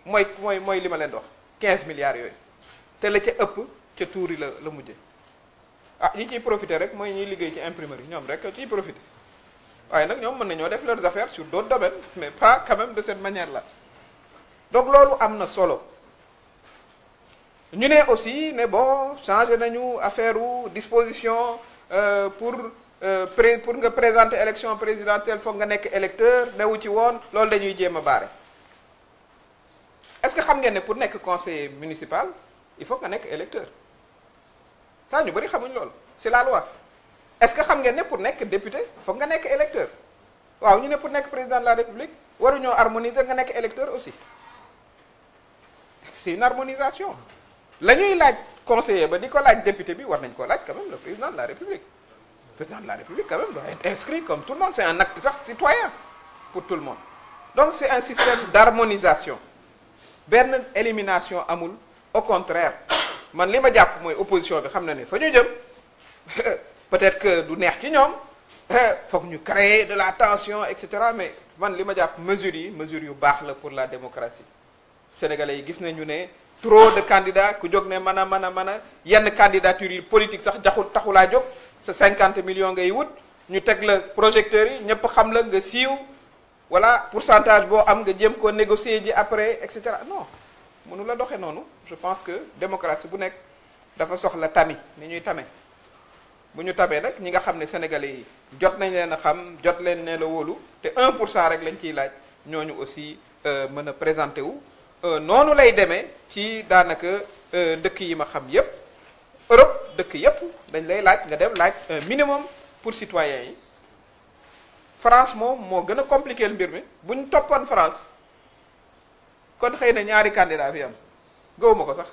mooy li ma leen di wax 15 milliards yooyu te la ca ëpp ca tuur yi la mujje ñi ciy profiter rek mooy ñuy liggéey ci imprimerie ñoom rek ciy profiter waaye nag ñoom mën nañoo def leurs affaires sur d'autres domaines mais pas quand même de cette manière là donc loolu am na solo ñu ne aussi ne bon changé nañu affaire u disposition pour nga présenter élection présidentielle foog nga nekk électeur newu ci woon loolu dañuy jéem a baare est-ce que xam ngeen ne pour nekk conseiller municipal il faut nga nekk électeur ça ñu bari xamuñ loolu c'est la loi est-ce que xam ngeen ne pour nekk député foog nga nekk électeur waaw ñu ne pour nekk président de la république waruñoo harmoniser nga nekk électeur aussi c'est une harmonisation la ñuy laaj conseiller ba di ko laaj député bi war nañ ko laaj quand même le président de la république le président de la république quand même doit être inscrit comme tout le monde c'est un acte sax citoyen pour tout le monde donc c'est un système d'harmonisation benn élimination amul au contraire man li ma jàpp mooy opposition bi xam na ne fa ñu jëm peut-être que du neex ci ñoom foog ñu créer de la tension et cetera mais man li ma jàpp mesures yu baax la pour la démocratie sénégalais yi gis nañu ne trop de candidats ku jóg ne mën a yenn candidature yi politique sax taxulaa jóg sa 50 millions ngay wut ñu teg la projecteurs yi ñëpp xam la nga siiw voilà pourcentage boo am nga jéem koo négocier ji après et cetera non mënu la doxee noonu. Je pense que démocratie bu nekk dafa soxla tami ni ñuy tame bu ñu tabee nag ñi nga xam ne sénégalais yi jot nañ leen a xam jot leen ne la wóolu te 1% rek lañ ciy laaj ñooñu aussi mën a présenté wu noonu lay demee ci daanaka dëkk yi ma xam yépp Europe dëkk yépp dañ lay laaj nga dem laaj un minimum pour citoyens yi France moom moo gën a compliqué mbir mi bu ñu toppoon France kon xëy na ñaari candidat fi am gëwuma ko sax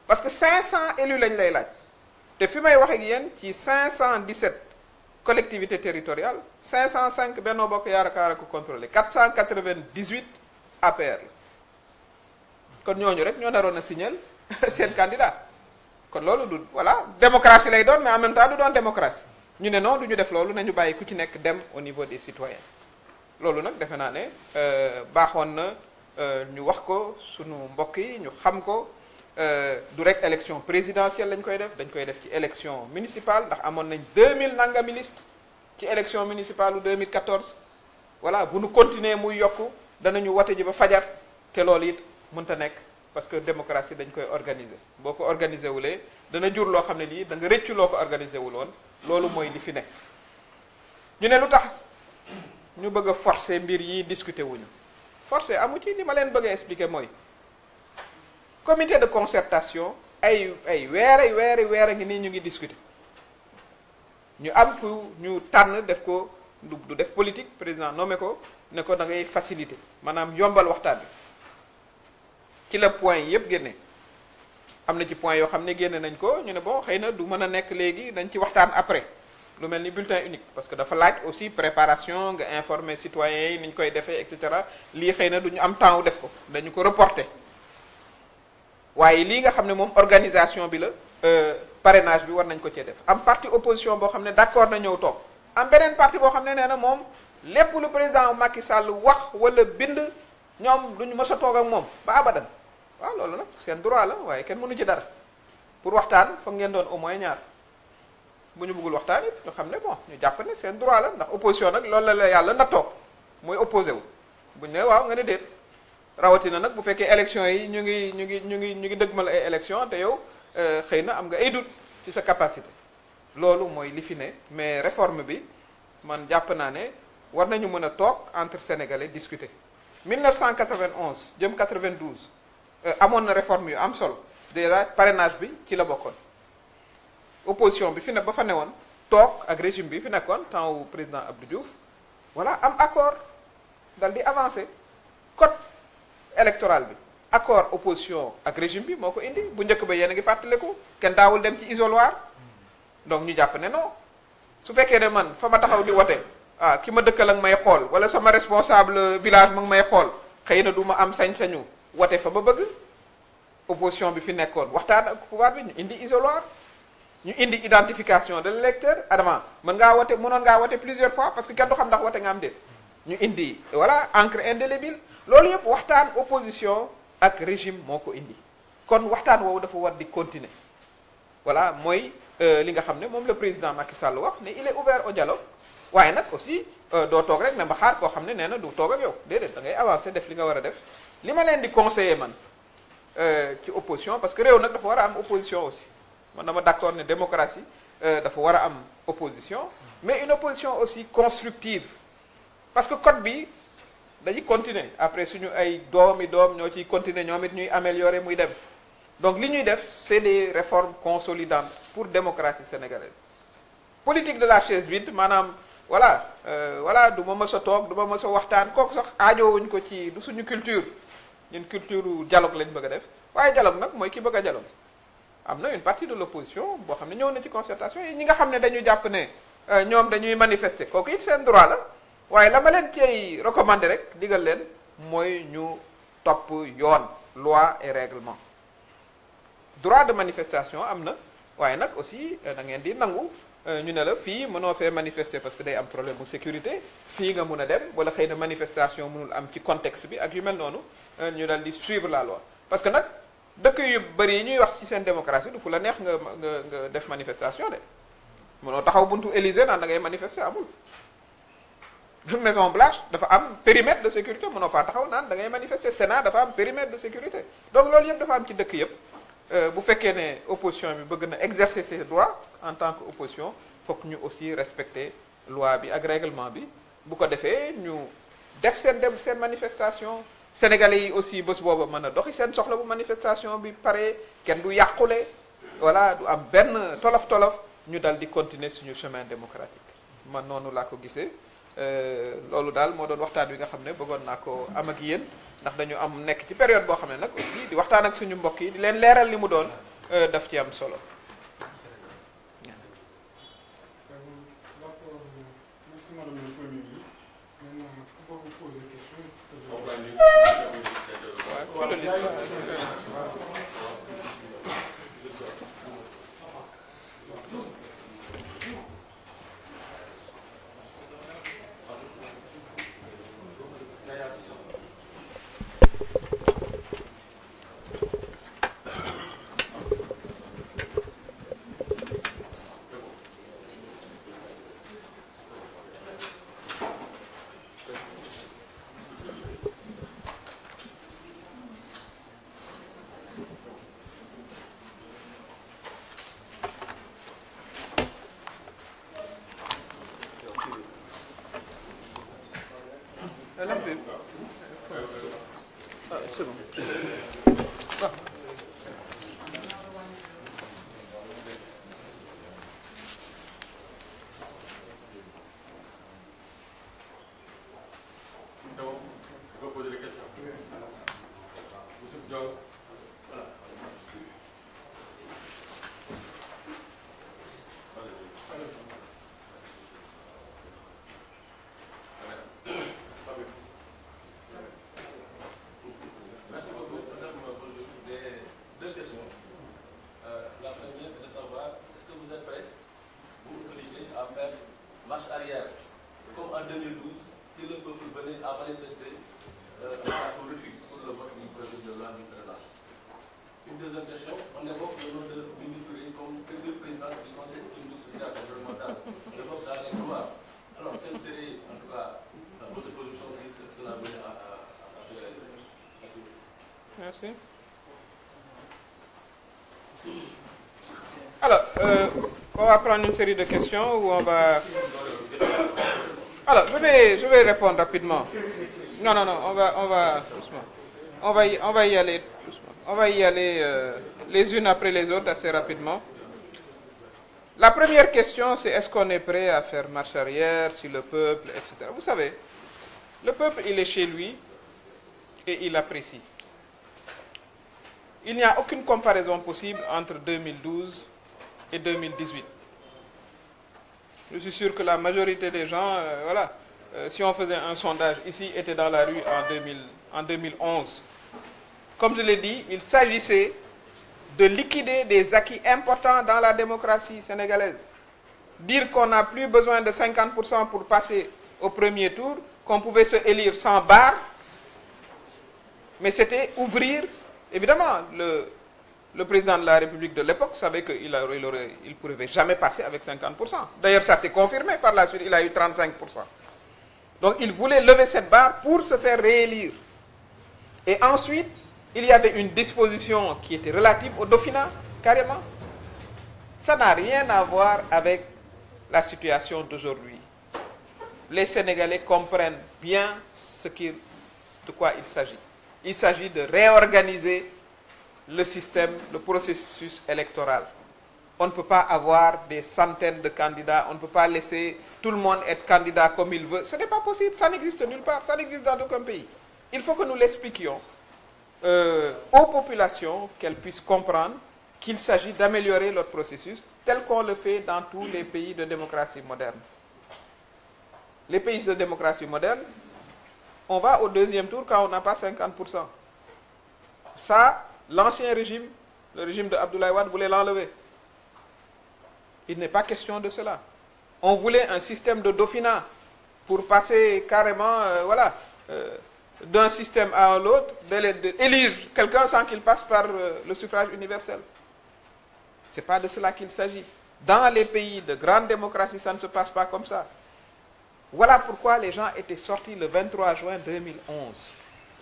parce que 500 élus lañ lay laaj te fi may wax ak yéen ci 517 collectivités territoriales 505 Benno Bokk Yaakaar a ko contrôlé 498 APR la kon ñooñu rek ñoo naroon a signal seen candidat kon loolu du voilà démocratie lay doon mais en même temps du doon démocratie ñu ne non du ñu def loolu nañu bàyyi ku ci nekk dem au niveau des citoyens loolu nag defe naa ne baaxoon na ñu wax ko sunu mbokk yi ñu xam ko du rek élection présidentielle lañ koy def dañ koy def ci élection municipale ndax amoon nañ 2000 nangami liste ci élection municipale u 2014 voilà bu nu continuer muy yokku danañu wote ji ba fajar te loolu it mënta nekk parce que démocratie dañ koy organiser boo ko organiser wulee dana jur loo xam ne lii da nga rëccu loo ko organiser wul woon loolu mooy li fi nekk ñu ne lu tax ñu bëgg a forcer mbir yi discuter wuñu forcer amu ci li ma leen bëgg a expliquer mooy comité de concertation ay weer a ngi nii ñu ngi discuter ñu am ku ñu tànn def ko du def politique président nommé ko ne ko da ngay faciliter maanaam yombal waxtaan bi ci la point yépp génne am na ci point yoo xam ne génne nañ ko ñu ne bon xëy na du mën a nekk léegi dañ ci waxtaan après lu mel ni bulletin unique parce que dafa laaj aussi préparation nga informer citoyens yi ni ñu koy defee et cetera lii xëy na du ñu am temps wu def ko dañu ko reporter waaye lii nga xam ne moom organisation bi la parrainage bi war nañ ko cee def am parti opposition boo xam ne d'accord na ñëw toog am beneen parti boo xam ne nee na moom lépp lu président Macky Sall wax wala bind ñoom duñu mës a toog ak moom ba abadan waaw loolu nag seen droit la waaye kenn mënu ci dara pour waxtaan foog ngeen doon au moins ñaar bu ñu bëggul waxtaan it ñu xam ne bon ñu jàpp ne seen droit la ndax opposition nag loolu la yàlla nattoo mooy opposé wu buñu ne waaw nga ne déet rawatina nag bu fekkee élection yi ñu ngi dëgmal ay élection te yow xëy na am nga ay doute ci sa capacité loolu mooy li fi ne mais réforme bi man jàpp naa ne war nañu mën a toog entre sénégalais discuter 1991 jëm 92 amoon na réforme yu am solo déjà parrainage bi ci la bokkoon opposition bi fi ne ba fa newoon toog ak régime bi fi nekkoon temps wu président Abdou Diouf voilà am accord dal di avancer code électoral bi accord opposition ak régime bi moo ko indi bu njëkk ba yéen a ngi fàttaliku kenn daawul dem ci isoloir donc ñu jàpp ne non su fekkee ne man fa ma taxaw di wote ki ma dëkkal ak may xool wala sama responsable village ma ngi may xool xëy na du ma am sañ-sañu wote fa ba bëgg opposition bi fi nekkoon waxtaan ak pouvoir bi ñu indi isoloir ñu indi identification de l'électeur adama mënoon ngaa wote plusieurs fois parce que kenn du xam ndax wote nga am déet ñu indi voilà encre indélébile loolu yëpp waxtaan opposition ak régime moo ko indi kon waxtaan woowu dafa war di continuer voilà mooy li nga xam ne moom le président Macky Sall wax ne il est ouvert au dialogue waaye nag aussi doo toog rek ne ma xaar koo xam ne nee na du toog ak yow déedéet da ngay avancer def li nga war a def li ma leen di conseiller man ci opposition parce que réew nag dafa war a am opposition aussi man dama d'accord ne démocratie dafa war a am opposition mais une opposition aussi constructive parce que code bi dañuy continuer après suñu ay doom ñoo ciy continuer ñoom it ñuy améliorer muy dem donc li ñuy def c'est des réformes consolidantes pour démocratie sénégalaise politique de la chaise vide maanaam voilà du ma mës a toog du ma mës a waxtaan kooku sax aajowuñ ko ci du suñu culture ñun culture dialogue lañ bëgg a def waaye dialogue nag mooy ki bëgg a dialogue am na une partie de l'opposition boo xam ne ñëw na ci concertation yi ñi nga xam ne dañu jàpp ne ñoom dañuy manifester kooku it seen droit la waaye la ma leen cay recommander rek digal leen mooy ñu topp yoon loi et règlement droit de manifestation am na waaye nag aussi da ngeen di nangu ñu ne la fii mënoo fee manifester parce que day am problème bu sécurité fii nga mun a dem wala xëy na manifestation mënul am ci contexte bi ak yu mel noonu ñu dal di suivre la loi parce que nag dëkk yu bëri yi ñuy wax ci seen démocratie du fu la neex nga def manifestation de mënoo taxaw buntu Élysée naan da ngay manifester amul. Maison Blanche dafa am périmètre de sécurité mënoo faa taxaw naan da ngay manifester. Sénat dafa am périmètre de sécurité donc loolu yëpp dafa am ci dëkk yëpp bu fekkee ne opposition bi bëgg na exercer ses droits en tant que opposition foog ñu aussi respecter loi bi ak règlement bi bu ko defee ñu def seen manifestation. Sénégalais yi aussi bés booba mën a doxi seen soxla bu manifestation bi pare kenn du yàqule voilà du am benn tolof-tolof ñu dal di continuer suñu chemin démocratique man noonu laa ko gisee loolu daal moo doon waxtaan wi nga xam ne bëggoon naa ko am ak yéen ndax dañu am nekk ci période boo xam ne nag aussi di waxtaan ak suñu mbokk yi di leen leeral li mu doon daf ci am solo. C'est bon. Je vais poser les questions. Monsieur Diop, voilà. Merci beaucoup. Deux questions. La première est de savoir, est-ce que vous êtes prêts, vous autorisez à faire marche arrière, comme en 2012, si le peuple venait à manifester son refus pour le vote du projet de loi d'intérêt. Une deuxième question, on évoque le nom de Mimi Touré comme futur président du Conseil économique, social et environnemental. On évoque dans les lois. Alors, quelle serait, en tout cas, votre position si cela venait à se réaliser? Merci. Alors, on va prendre une série de questions où on va... Alors, je vais répondre rapidement. Non, on va y aller doucement. On va y aller les unes après les autres assez rapidement. La première question, c'est est-ce qu'on est prêt à faire marche arrière si le peuple, etc. Vous savez, le peuple, il est chez lui et il apprécie. Il n'y a aucune comparaison possible entre 2012 et 2018. Je suis sûr que la majorité des gens, si on faisait un sondage ici, étaient dans la rue en 2011. Comme je l'ai dit, il s'agissait de liquider des acquis importants dans la démocratie sénégalaise. Dire qu'on n'a plus besoin de 50% pour passer au premier tour, qu'on pouvait se élire sans barre, mais c'était ouvrir, évidemment, le président de la République de l'époque savait qu'il ne pourrait jamais passer avec 50%. D'ailleurs, ça s'est confirmé par la suite, il a eu 35%. Donc, il voulait lever cette barre pour se faire réélire. Et ensuite, il y avait une disposition qui était relative au Dauphinat, carrément. Ça n'a rien à voir avec la situation d'aujourd'hui. Les Sénégalais comprennent bien de quoi il s'agit. Il s'agit de réorganiser le système, le processus électoral. On ne peut pas avoir des centaines de candidats, on ne peut pas laisser tout le monde être candidat comme il veut. Ce n'est pas possible, ça n'existe nulle part, ça n'existe dans aucun pays. Il faut que nous l'expliquions aux populations, qu'elles puissent comprendre qu'il s'agit d'améliorer notre processus tel qu'on le fait dans tous les pays de démocratie moderne. Les pays de démocratie moderne, on va au deuxième tour quand on n'a pas 50%. Ça, l'ancien régime, le régime de Abdoulaye Wade, voulait l'enlever. Il n'est pas question de cela. On voulait un système de Dauphinat pour passer carrément, d'un système à l'autre, d'élire quelqu'un sans qu'il passe par le suffrage universel. Ce n'est pas de cela qu'il s'agit. Dans les pays de grande démocratie, ça ne se passe pas comme ça. Voilà pourquoi les gens étaient sortis le 23 juin 2011.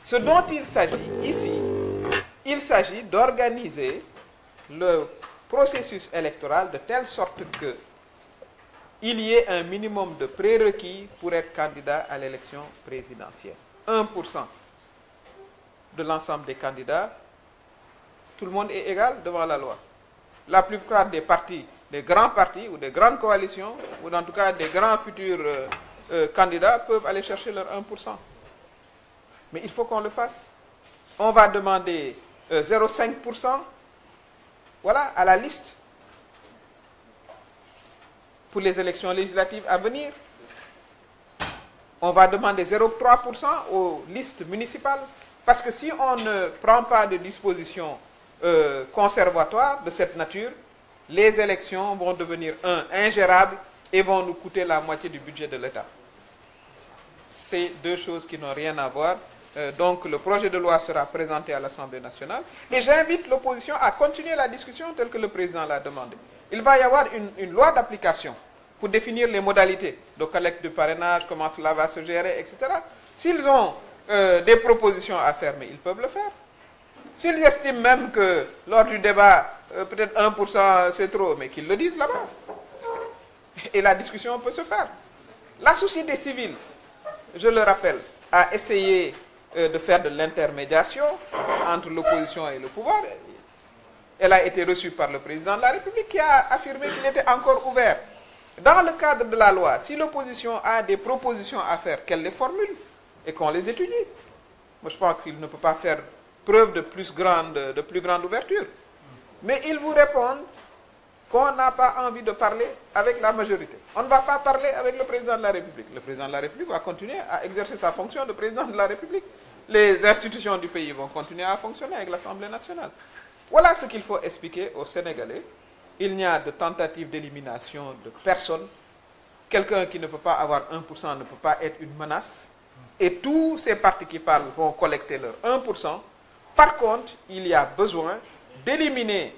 Ce dont il s'agit ici, il s'agit d'organiser le processus électoral de telle sorte que il y ait un minimum de prérequis pour être candidat à l'élection présidentielle. 1% de l'ensemble des candidats, tout le monde est égal devant la loi. La plupart des partis, des grands partis ou des grandes coalitions, ou en tout cas des grands futurs candidats peuvent aller chercher leur 1%. Mais il faut qu'on le fasse. On va demander 0,5%, voilà, à la liste pour les élections législatives à venir. On va demander 0,3% aux listes municipales. Parce que si on ne prend pas de dispositions conservatoires de cette nature, les élections vont devenir, ingérables et vont nous coûter la moitié du budget de l'État. C'est deux choses qui n'ont rien à voir. Donc le projet de loi sera présenté à l'Assemblée nationale. Et j'invite l'opposition à continuer la discussion telle que le président l'a demandé. Il va y avoir une loi d'application pour définir les modalités de collecte de parrainage, comment cela va se gérer, etc. S'ils ont des propositions à faire, mais ils peuvent le faire. S'ils estiment même que lors du débat, peut-être 1% c'est trop, mais qu'ils le disent là-bas. Et la discussion peut se faire. La société civile, je le rappelle, a essayé de faire de l'intermédiation entre l'opposition et le pouvoir. Elle a été reçue par le président de la République qui a affirmé qu'il était encore ouvert. Dans le cadre de la loi, si l'opposition a des propositions à faire, qu'elle les formule et qu'on les étudie. Moi, je pense qu'il ne peut pas faire preuve de plus grande ouverture. Mais ils vous répondent qu'on n'a pas envie de parler avec la majorité. On ne va pas parler avec le président de la République. Le président de la République va continuer à exercer sa fonction de président de la République. Les institutions du pays vont continuer à fonctionner avec l'Assemblée nationale. Voilà ce qu'il faut expliquer aux Sénégalais. Il n'y a de tentative d'élimination de personne. Quelqu'un qui ne peut pas avoir 1% ne peut pas être une menace. Et tous ces partis qui parlent vont collecter leur 1%. Par contre, il y a besoin d'éliminer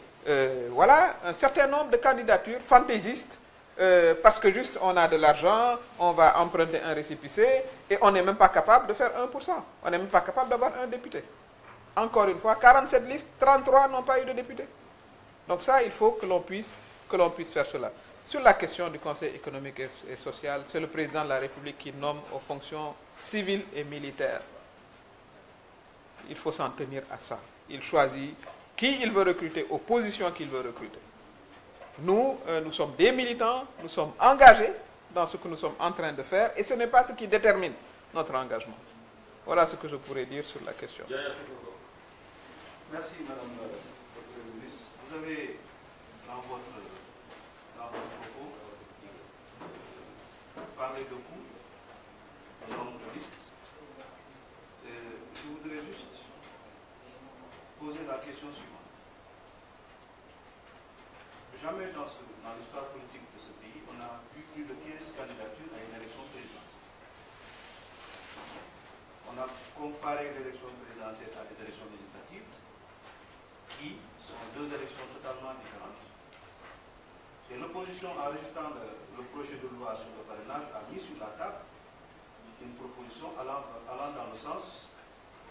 voilà, un certain nombre de candidatures fantaisistes parce que juste on a de l'argent, on va emprunter un récépissé et on n'est même pas capable de faire 1%. On n'est même pas capable d'avoir un député. Encore une fois, 47 listes, 33 n'ont pas eu de député. Donc ça, il faut que l'on puisse faire cela. Sur la question du Conseil économique et social, c'est le président de la République qui nomme aux fonctions civiles et militaires. Il faut s'en tenir à ça. Il choisit qui il veut recruter, aux positions qu'il veut recruter. Nous, nous sommes des militants, nous sommes engagés dans ce que nous sommes en train de faire, et ce n'est pas ce qui détermine notre engagement. Voilà ce que je pourrais dire sur la question. Merci, Madame la ministre. Vous avez, dans votre propos, parlé de coûts, de nombre de listes. Je voudrais juste poser la question suivante. Jamais dans l'histoire politique de ce pays, on a eu plus de 15 candidatures à une élection présidentielle. On a comparé l'élection présidentielle à des élections législatives, qui sont deux élections totalement différentes. Et l'opposition, en rejetant le projet de loi sur le parrainage, a mis sur la table une proposition allant dans le sens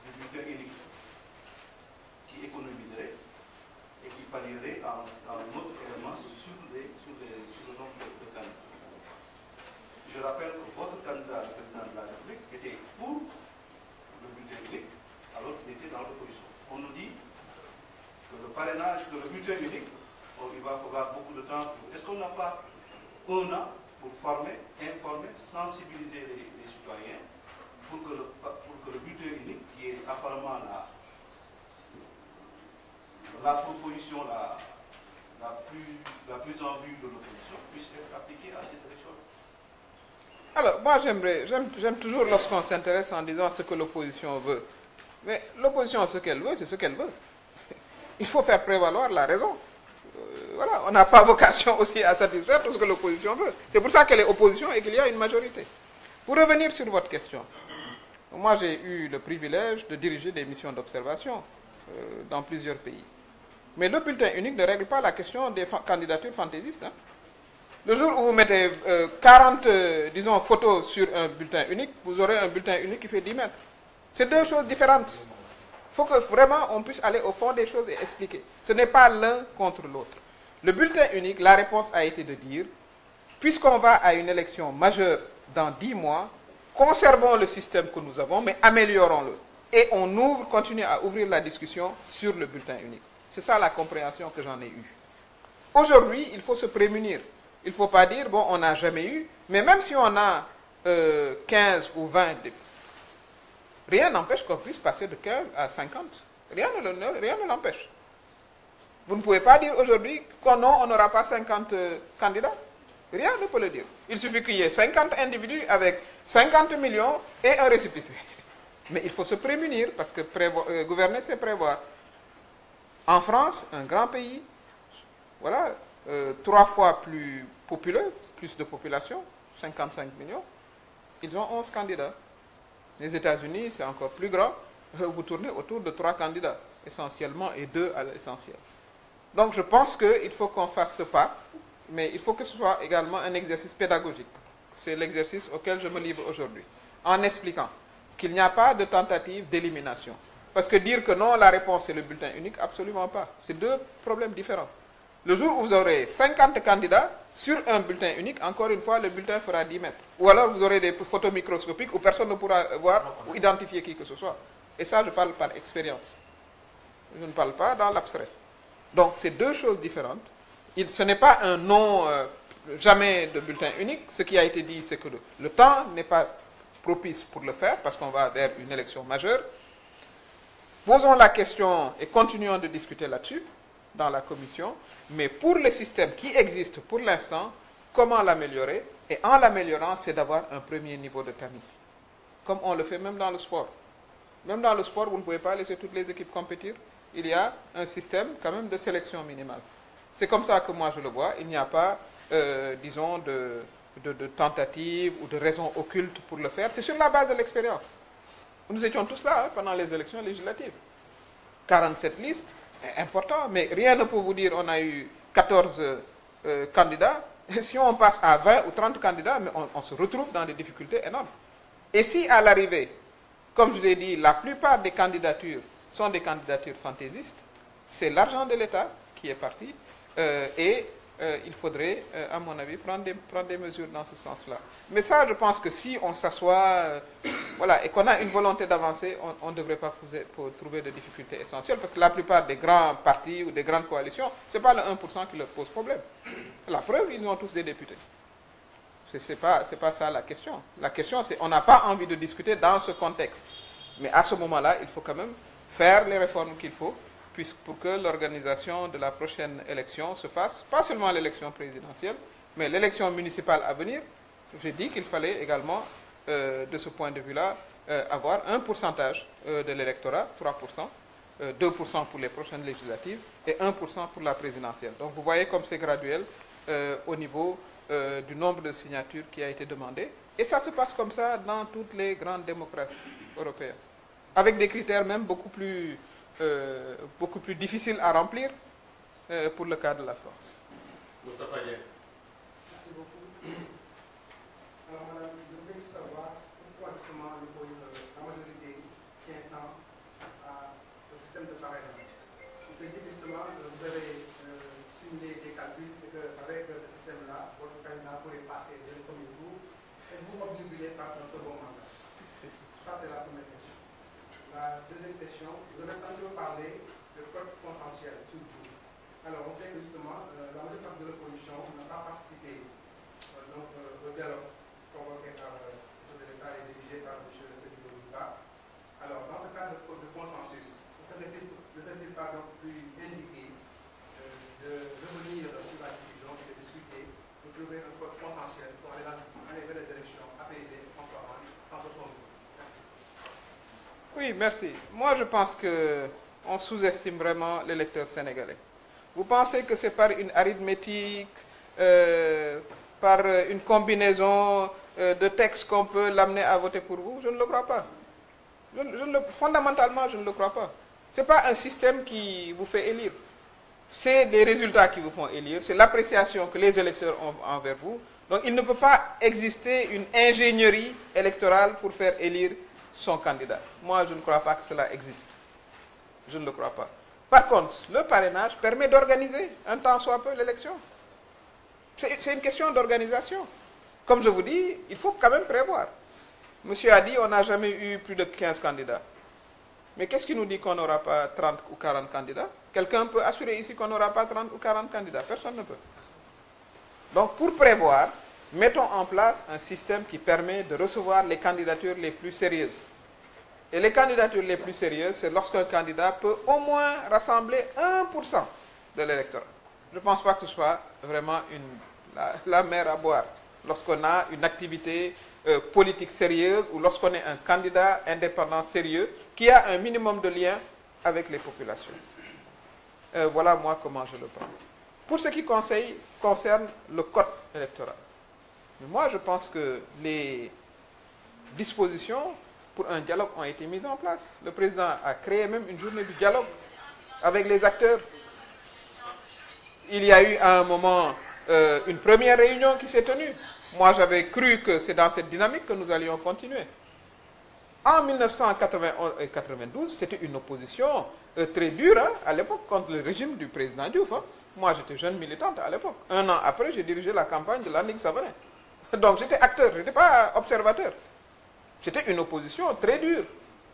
du bulletin unique, qui économiserait et qui pallierait un autre élément sur le nombre de candidats. Je rappelle que votre candidat, le président de la République, était pour le bulletin unique, alors qu'il était dans l'opposition. On nous dit que le parrainage, que le bulletin unique, il va falloir beaucoup de temps. Est-ce qu'on n'a pas un an pour former, informer, sensibiliser les citoyens pour que le bulletin unique, qui est apparemment la proposition la plus en vue de l'opposition, puisse être appliquée à cette élection? Alors, moi j'aime toujours lorsqu'on s'intéresse en disant ce que l'opposition veut. Mais l'opposition, ce qu'elle veut, c'est ce qu'elle veut. Il faut faire prévaloir la raison. Voilà, on n'a pas vocation aussi à satisfaire tout ce que l'opposition veut. C'est pour ça qu'elle est opposition et qu'il y a une majorité. Pour revenir sur votre question, Moi, j'ai eu le privilège de diriger des missions d'observation dans plusieurs pays. Mais le bulletin unique ne règle pas la question des candidatures fantaisistes. Hein. Le jour où vous mettez 40, disons, photos sur un bulletin unique, vous aurez un bulletin unique qui fait 10 mètres. C'est deux choses différentes. Il faut que vraiment on puisse aller au fond des choses et expliquer. Ce n'est pas l'un contre l'autre. Le bulletin unique, la réponse a été de dire, puisqu'on va à une élection majeure dans 10 mois, conservons le système que nous avons, mais améliorons-le. Et on continue à ouvrir la discussion sur le bulletin unique. C'est ça la compréhension que j'en ai eue. Aujourd'hui, il faut se prémunir. Il ne faut pas dire, bon, on n'a jamais eu, mais même si on a 15 ou 20, rien n'empêche qu'on puisse passer de 15 à 50. Rien ne l'empêche. Vous ne pouvez pas dire aujourd'hui qu'on n'aura pas 50 candidats. Rien ne peut le dire. Il suffit qu'il y ait 50 individus avec 50 millions et un récépissé. Mais il faut se prémunir parce que gouverner, c'est prévoir. En France, un grand pays, voilà, 3 fois plus populeux, plus de population, 55 millions, ils ont 11 candidats. Les États-Unis, c'est encore plus grand. Vous tournez autour de 3 candidats, essentiellement, et 2 à l'essentiel. Donc je pense qu'il faut qu'on fasse ce pas, mais il faut que ce soit également un exercice pédagogique. C'est l'exercice auquel je me livre aujourd'hui, en expliquant qu'il n'y a pas de tentative d'élimination. Parce que dire que non, la réponse est le bulletin unique, absolument pas. C'est deux problèmes différents. Le jour où vous aurez 50 candidats sur un bulletin unique, encore une fois, le bulletin fera 10 mètres. Ou alors vous aurez des photos microscopiques où personne ne pourra voir ou identifier qui que ce soit. Et ça, je parle par expérience. Je ne parle pas dans l'abstrait. Donc, c'est deux choses différentes. Ce n'est pas un non, jamais de bulletin unique. Ce qui a été dit, c'est que le temps n'est pas propice pour le faire, parce qu'on va vers une élection majeure. Posons la question et continuons de discuter là-dessus, dans la commission. Mais pour le système qui existe pour l'instant, comment l'améliorer? Et en l'améliorant, c'est d'avoir un premier niveau de tamis. Comme on le fait même dans le sport. Même dans le sport, vous ne pouvez pas laisser toutes les équipes compétir. Il y a un système quand même de sélection minimale. C'est comme ça que moi je le vois. Il n'y a pas, disons, de tentative ou de raison occulte pour le faire. C'est sur la base de l'expérience. Nous étions tous là pendant les élections législatives. 47 listes, important, mais rien ne peut vous dire on a eu 14 candidats. Si on passe à 20 ou 30 candidats, mais on se retrouve dans des difficultés énormes. Et si à l'arrivée, comme je l'ai dit, la plupart des candidatures sont des candidatures fantaisistes, c'est l'argent de l'État qui est parti et il faudrait, à mon avis, prendre des mesures dans ce sens-là. Mais ça, je pense que si on s'assoit voilà, et qu'on a une volonté d'avancer, on ne devrait pas trouver de difficultés essentielles, parce que la plupart des grands partis ou des grandes coalitions, ce n'est pas le 1% qui leur pose problème. La preuve, ils ont tous des députés. Ce n'est pas ça la question. La question, c'est on n'a pas envie de discuter dans ce contexte. Mais à ce moment-là, il faut quand même faire les réformes qu'il faut, pour que l'organisation de la prochaine élection se fasse, pas seulement l'élection présidentielle, mais l'élection municipale à venir. J'ai dit qu'il fallait également, de ce point de vue-là, avoir un pourcentage de l'électorat, 3%, 2% pour les prochaines législatives et 1% pour la présidentielle. Donc vous voyez comme c'est graduel au niveau du nombre de signatures qui a été demandé. Et ça se passe comme ça dans toutes les grandes démocraties européennes, avec des critères même beaucoup plus difficiles à remplir pour le cas de la France. Moustapha Dieng. Merci beaucoup. Alors madame, je voudrais savoir pourquoi justement la majorité tient tant au système de parrainage. C'est dit justement que vous avez signé des calculs et qu'avec ce système-là, votre candidat pourrait passer dès le premier tour et vous obnubilez par un second mandat. Ça, c'est la première question. La deuxième question, vous avez entendu parler de code consensuel, surtout. Alors, on sait que justement, la majeure partie de l'opposition n'a pas participé au dialogue convoqué par l'État et dirigé par M. Sédhiou. Alors, dans ce cas de consensus, ne serait-il pas donc plus indiqué de revenir sur la décision et de discuter, de trouver un code consensuel pour aller vers des élections apaisées, transparentes, sans aucun. Merci. Oui, merci. Moi, je pense qu'on sous-estime vraiment l'électeur sénégalais. Vous pensez que c'est par une arithmétique, par une combinaison de textes qu'on peut l'amener à voter pour vous? Je ne le crois pas. Fondamentalement, je ne le crois pas. Ce n'est pas un système qui vous fait élire. C'est des résultats qui vous font élire. C'est l'appréciation que les électeurs ont envers vous. Donc, il ne peut pas exister une ingénierie électorale pour faire élire son candidat. Moi, je ne crois pas que cela existe. Je ne le crois pas. Par contre, le parrainage permet d'organiser un tant soit peu l'élection. C'est une question d'organisation. Comme je vous dis, il faut quand même prévoir. Monsieur a dit, on n'a jamais eu plus de 15 candidats. Mais qu'est-ce qui nous dit qu'on n'aura pas 30 ou 40 candidats? Quelqu'un peut assurer ici qu'on n'aura pas 30 ou 40 candidats? Personne ne peut. Donc, pour prévoir, mettons en place un système qui permet de recevoir les candidatures les plus sérieuses. Et les candidatures les plus sérieuses, c'est lorsqu'un candidat peut au moins rassembler 1% de l'électorat. Je ne pense pas que ce soit vraiment la mer à boire. Lorsqu'on a une activité politique sérieuse ou lorsqu'on est un candidat indépendant sérieux qui a un minimum de lien avec les populations. Voilà moi comment je le prends. Pour ce qui concerne le code électoral, moi je pense que les dispositions pour un dialogue ont été mises en place. Le président a créé même une journée du dialogue avec les acteurs. Il y a eu à un moment une première réunion qui s'est tenue. Moi, j'avais cru que c'est dans cette dynamique que nous allions continuer. En 1991 et 1992, c'était une opposition très dure à l'époque contre le régime du président Diouf. Moi, j'étais jeune militante à l'époque. Un an après, j'ai dirigé la campagne de Landing Savarin. Donc, j'étais acteur, je n'étais pas observateur. C'était une opposition très dure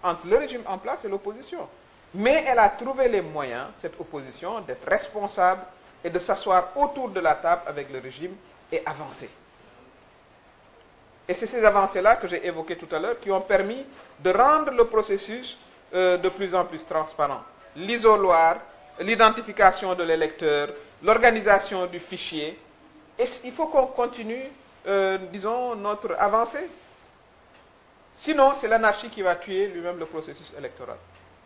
entre le régime en place et l'opposition. Mais elle a trouvé les moyens, cette opposition, d'être responsable et de s'asseoir autour de la table avec le régime et avancer. Et c'est ces avancées-là que j'ai évoquées tout à l'heure qui ont permis de rendre le processus de plus en plus transparent. L'isoloir, l'identification de l'électeur, l'organisation du fichier. Et il faut qu'on continue, disons, notre avancée. Sinon, c'est l'anarchie qui va tuer lui-même le processus électoral.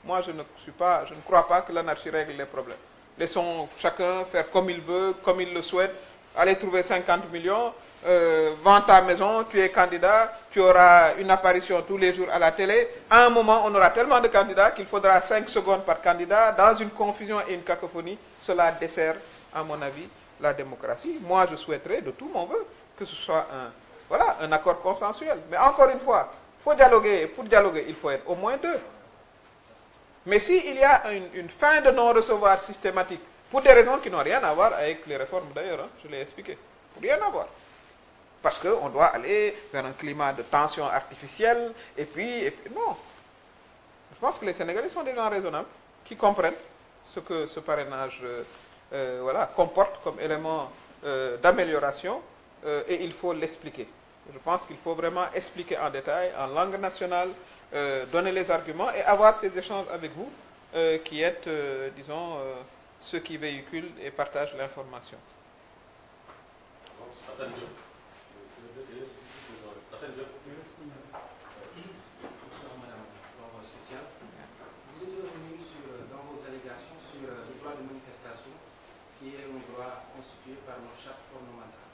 Moi, je ne crois pas que l'anarchie règle les problèmes. Laissons chacun faire comme il veut, comme il le souhaite. Allez trouver 50 millions, vends ta maison, tu es candidat, tu auras une apparition tous les jours à la télé. À un moment, on aura tellement de candidats qu'il faudra 5 secondes par candidat. Dans une confusion et une cacophonie, cela dessert, à mon avis, la démocratie. Moi, je souhaiterais de tout mon vœu que ce soit un accord consensuel. Mais encore une fois, il faut dialoguer. Pour dialoguer, il faut être au moins 2. Mais s'il y a une fin de non-recevoir systématique, pour des raisons qui n'ont rien à voir avec les réformes d'ailleurs, je l'ai expliqué, rien à voir. Parce qu'on doit aller vers un climat de tension artificielle, et puis non. Je pense que les Sénégalais sont des gens raisonnables, qui comprennent ce que ce parrainage comporte comme élément d'amélioration, et il faut l'expliquer. Je pense qu'il faut vraiment expliquer en détail, en langue nationale, donner les arguments et avoir ces échanges avec vous, qui êtes, disons, ceux qui véhiculent et partagent l'information. Vous êtes revenu dans vos allégations sur le droit de manifestation, qui est un droit constitué par nos chartes fondamentales.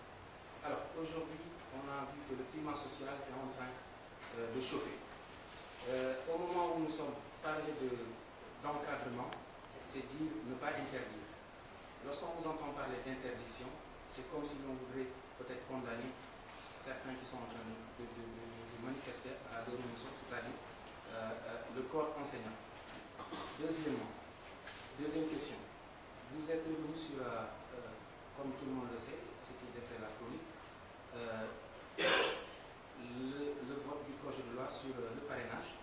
Alors, aujourd'hui, on a vu que le climat social est en train de chauffer. Au moment où nous sommes parlé d'encadrement, c'est dire ne pas interdire. Lorsqu'on vous entend parler d'interdiction, c'est comme si l'on voudrait peut-être condamner certains qui sont en train de manifester à leur émission, c'est-à-dire le corps enseignant. Deuxième question. Vous êtes revenu sur, comme tout le monde le sait, ce qui est fait la chronique, le vote du projet de loi sur le parrainage.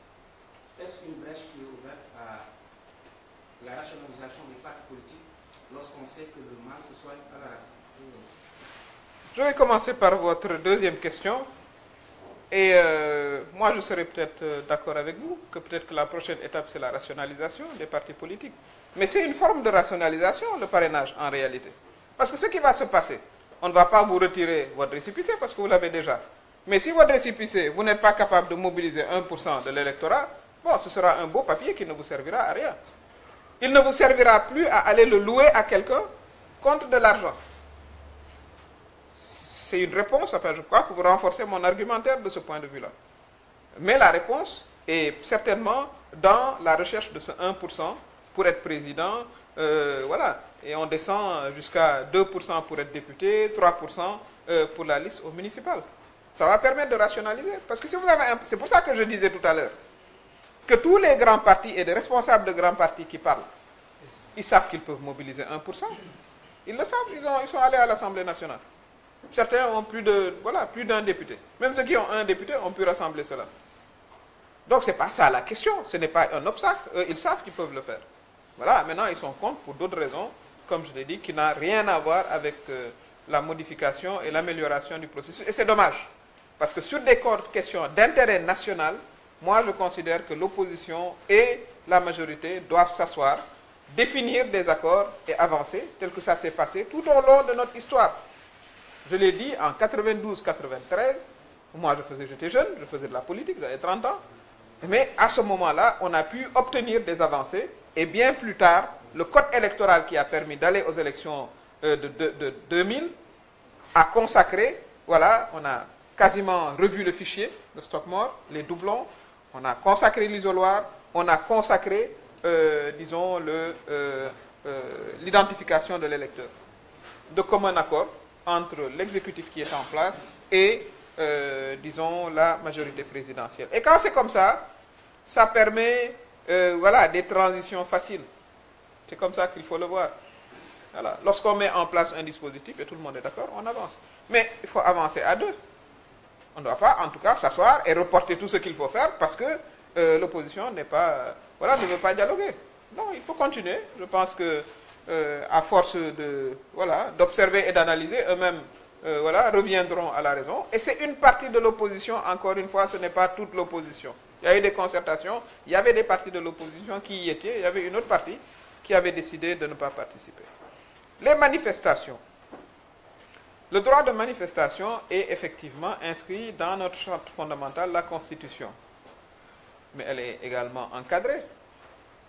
Est-ce une brèche qui est ouverte à la rationalisation des partis politiques lorsqu'on sait que le mal se soigne à la racine? Je vais commencer par votre deuxième question. Et moi, je serais peut-être d'accord avec vous que peut-être que la prochaine étape, c'est la rationalisation des partis politiques. Mais c'est une forme de rationalisation, le parrainage, en réalité. Parce que ce qui va se passer, on ne va pas vous retirer votre récépissé parce que vous l'avez déjà. Mais si votre récépissé, vous n'êtes pas capable de mobiliser 1% de l'électorat, bon, ce sera un beau papier qui ne vous servira à rien. Il ne vous servira plus à aller le louer à quelqu'un contre de l'argent. C'est une réponse, enfin je crois que vous renforcez mon argumentaire de ce point de vue-là. Mais la réponse Et certainement, dans la recherche de ce 1% pour être président, voilà, et on descend jusqu'à 2% pour être député, 3% pour la liste au municipal. Ça va permettre de rationaliser. Parce que si vous avez c'est pour ça que je disais tout à l'heure que tous les grands partis et les responsables de grands partis qui parlent, ils savent qu'ils peuvent mobiliser 1%. Ils le savent, ils sont allés à l'Assemblée nationale. Certains ont plus d'un député. Même ceux qui ont un député ont pu rassembler cela. Donc ce n'est pas ça la question, ce n'est pas un obstacle. Ils savent qu'ils peuvent le faire. Voilà, maintenant ils sont contre pour d'autres raisons, comme je l'ai dit, qui n'ont rien à voir avec la modification et l'amélioration du processus. Et c'est dommage, parce que sur des questions d'intérêt national, moi je considère que l'opposition et la majorité doivent s'asseoir, définir des accords et avancer, tel que ça s'est passé tout au long de notre histoire. Je l'ai dit, en 92-93, moi j'étais jeune, je faisais de la politique, j'avais 30 ans, mais à ce moment-là, on a pu obtenir des avancées, et bien plus tard, le code électoral qui a permis d'aller aux élections de 2000 a consacré, voilà, on a quasiment revu le fichier de Stockmore, les doublons, on a consacré l'isoloir, on a consacré, disons, l'identification de l'électeur. De commun accord entre l'exécutif qui est en place et, disons, la majorité présidentielle. Et quand c'est comme ça, ça permet, voilà, des transitions faciles. C'est comme ça qu'il faut le voir. Voilà. Lorsqu'on met en place un dispositif et tout le monde est d'accord, on avance. Mais il faut avancer à deux. On ne doit pas, en tout cas, s'asseoir et reporter tout ce qu'il faut faire parce que l'opposition n'est pas, voilà, ne veut pas dialoguer. Non, il faut continuer. Je pense que à force de, voilà, d'observer et d'analyser, eux-mêmes, voilà, reviendront à la raison. Et c'est une partie de l'opposition. Encore une fois, ce n'est pas toute l'opposition. Il y a eu des concertations. Il y avait des partis de l'opposition qui y étaient. Il y avait une autre partie qui avait décidé de ne pas participer. Les manifestations. Le droit de manifestation est effectivement inscrit dans notre charte fondamentale, la Constitution. Mais elle est également encadrée.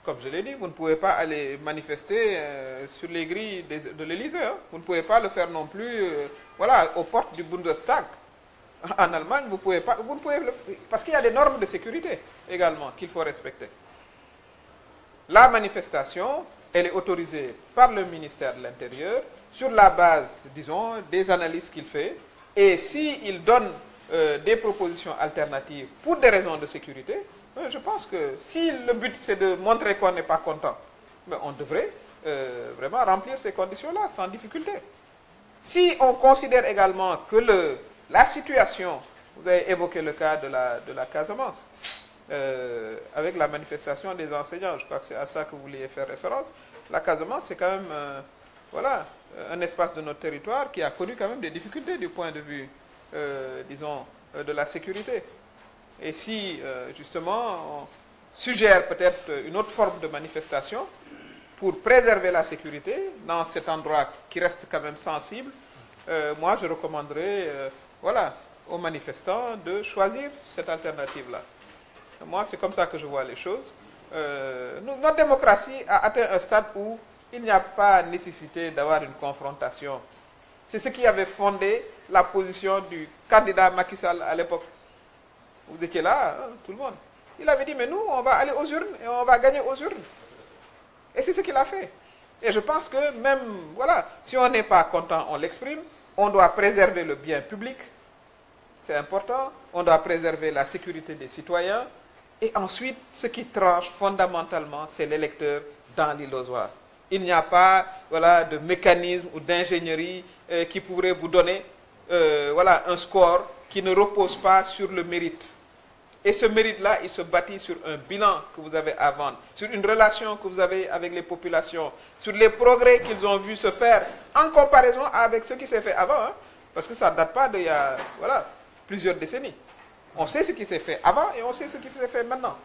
Comme je l'ai dit, vous ne pouvez pas aller manifester sur les grilles de l'Élysée. Hein. Vous ne pouvez pas le faire non plus voilà, aux portes du Bundestag. En Allemagne, vous pouvez pas, parce qu'il y a des normes de sécurité également qu'il faut respecter. La manifestation, elle est autorisée par le ministère de l'Intérieur sur la base, disons, des analyses qu'il fait. Et s'il donne des propositions alternatives pour des raisons de sécurité, je pense que si le but c'est de montrer qu'on n'est pas content, on devrait vraiment remplir ces conditions-là sans difficulté. Si on considère également que la situation, vous avez évoqué le cas de la Casamance, avec la manifestation des enseignants, je crois que c'est à ça que vous vouliez faire référence. La Casamance, c'est quand même voilà, un espace de notre territoire qui a connu quand même des difficultés du point de vue, disons, de la sécurité. Et si, justement, on suggère peut-être une autre forme de manifestation pour préserver la sécurité dans cet endroit qui reste quand même sensible, moi, je recommanderais voilà, aux manifestants de choisir cette alternative-là. Moi, c'est comme ça que je vois les choses. Notre démocratie a atteint un stade où il n'y a pas nécessité d'avoir une confrontation. C'est ce qui avait fondé la position du candidat Macky Sall à l'époque. Vous étiez là, hein, tout le monde. Il avait dit, mais nous, on va aller aux urnes et on va gagner aux urnes. Et c'est ce qu'il a fait. Et je pense que même, voilà, si on n'est pas content, on l'exprime. On doit préserver le bien public. C'est important. On doit préserver la sécurité des citoyens. Et ensuite, ce qui tranche fondamentalement, c'est l'électeur dans l'illusoire. Il n'y a pas, voilà, de mécanisme ou d'ingénierie qui pourrait vous donner voilà, un score qui ne repose pas sur le mérite. Et ce mérite-là, il se bâtit sur un bilan que vous avez à vendre, sur une relation que vous avez avec les populations, sur les progrès qu'ils ont vu se faire en comparaison avec ce qui s'est fait avant. Hein, parce que ça ne date pas d'il y a voilà, plusieurs décennies. On sait ce qui s'est fait avant et on sait ce qui s'est fait maintenant.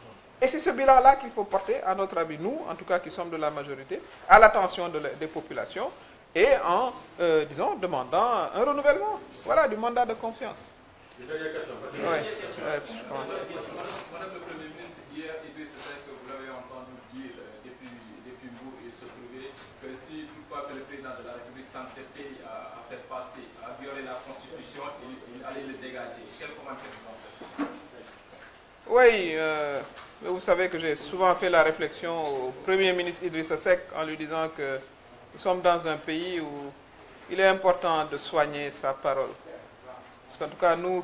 Et c'est ce bilan-là qu'il faut porter, à notre avis, nous, en tout cas qui sommes de la majorité, à l'attention des populations et en, disons, demandant un renouvellement voilà, du mandat de confiance. Une dernière question. Madame le Premier ministre, hier, Idriss Seck, vous l'avez entendu dire depuis vous, il se trouvait que si toutefois que le président de la République s'entêtait à faire passer, à violer la Constitution, il allait le dégager. Quel commentaire vous en faites? Oui, vous savez que j'ai souvent fait la réflexion au Premier ministre Idrissa Seck en lui disant que nous sommes dans un pays où il est important de soigner sa parole. Parce qu'en tout cas, nous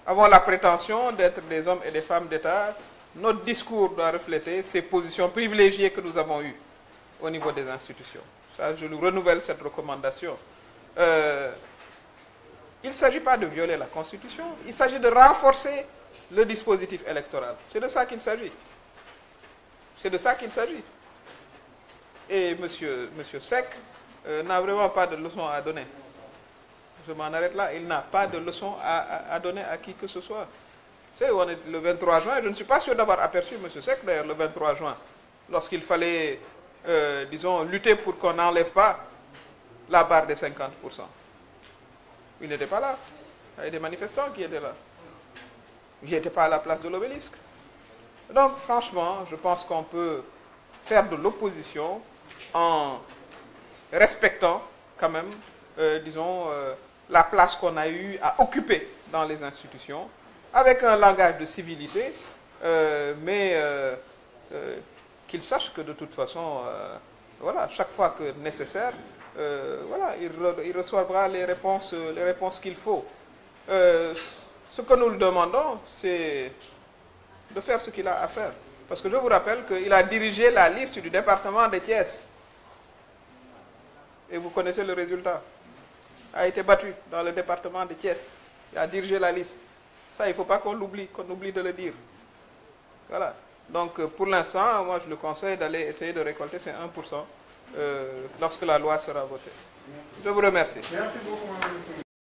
avons la prétention d'être des hommes et des femmes d'État, notre discours doit refléter ces positions privilégiées que nous avons eues au niveau des institutions. Ça, je nous renouvelle cette recommandation. Il ne s'agit pas de violer la Constitution, il s'agit de renforcer le dispositif électoral. C'est de ça qu'il s'agit. C'est de ça qu'il s'agit. Et M. Seck n'a vraiment pas de leçon à donner. Je m'en arrête là. Il n'a pas de leçon à donner à qui que ce soit. Tu sais, on est le 23 juin. Je ne suis pas sûr d'avoir aperçu M. Seck, d'ailleurs, le 23 juin, lorsqu'il fallait, disons, lutter pour qu'on n'enlève pas la barre des 50%. Il n'était pas là. Il y avait des manifestants qui étaient là. Il n'était pas à la place de l'obélisque. Donc, franchement, je pense qu'on peut faire de l'opposition en respectant quand même, disons, la place qu'on a eu à occuper dans les institutions, avec un langage de civilité, mais qu'il sache que de toute façon, voilà, chaque fois que nécessaire, voilà, il recevra les réponses qu'il faut. Ce que nous lui demandons, c'est de faire ce qu'il a à faire. Parce que je vous rappelle qu'il a dirigé la liste du département de Thiès. Et vous connaissez le résultat. Il a été battu dans le département de Thiès. Il a dirigé la liste. Ça, il ne faut pas qu'on l'oublie, qu'on oublie de le dire. Voilà. Donc, pour l'instant, moi, je le conseille d'aller essayer de récolter ces 1% lorsque la loi sera votée. Je vous remercie. Merci beaucoup.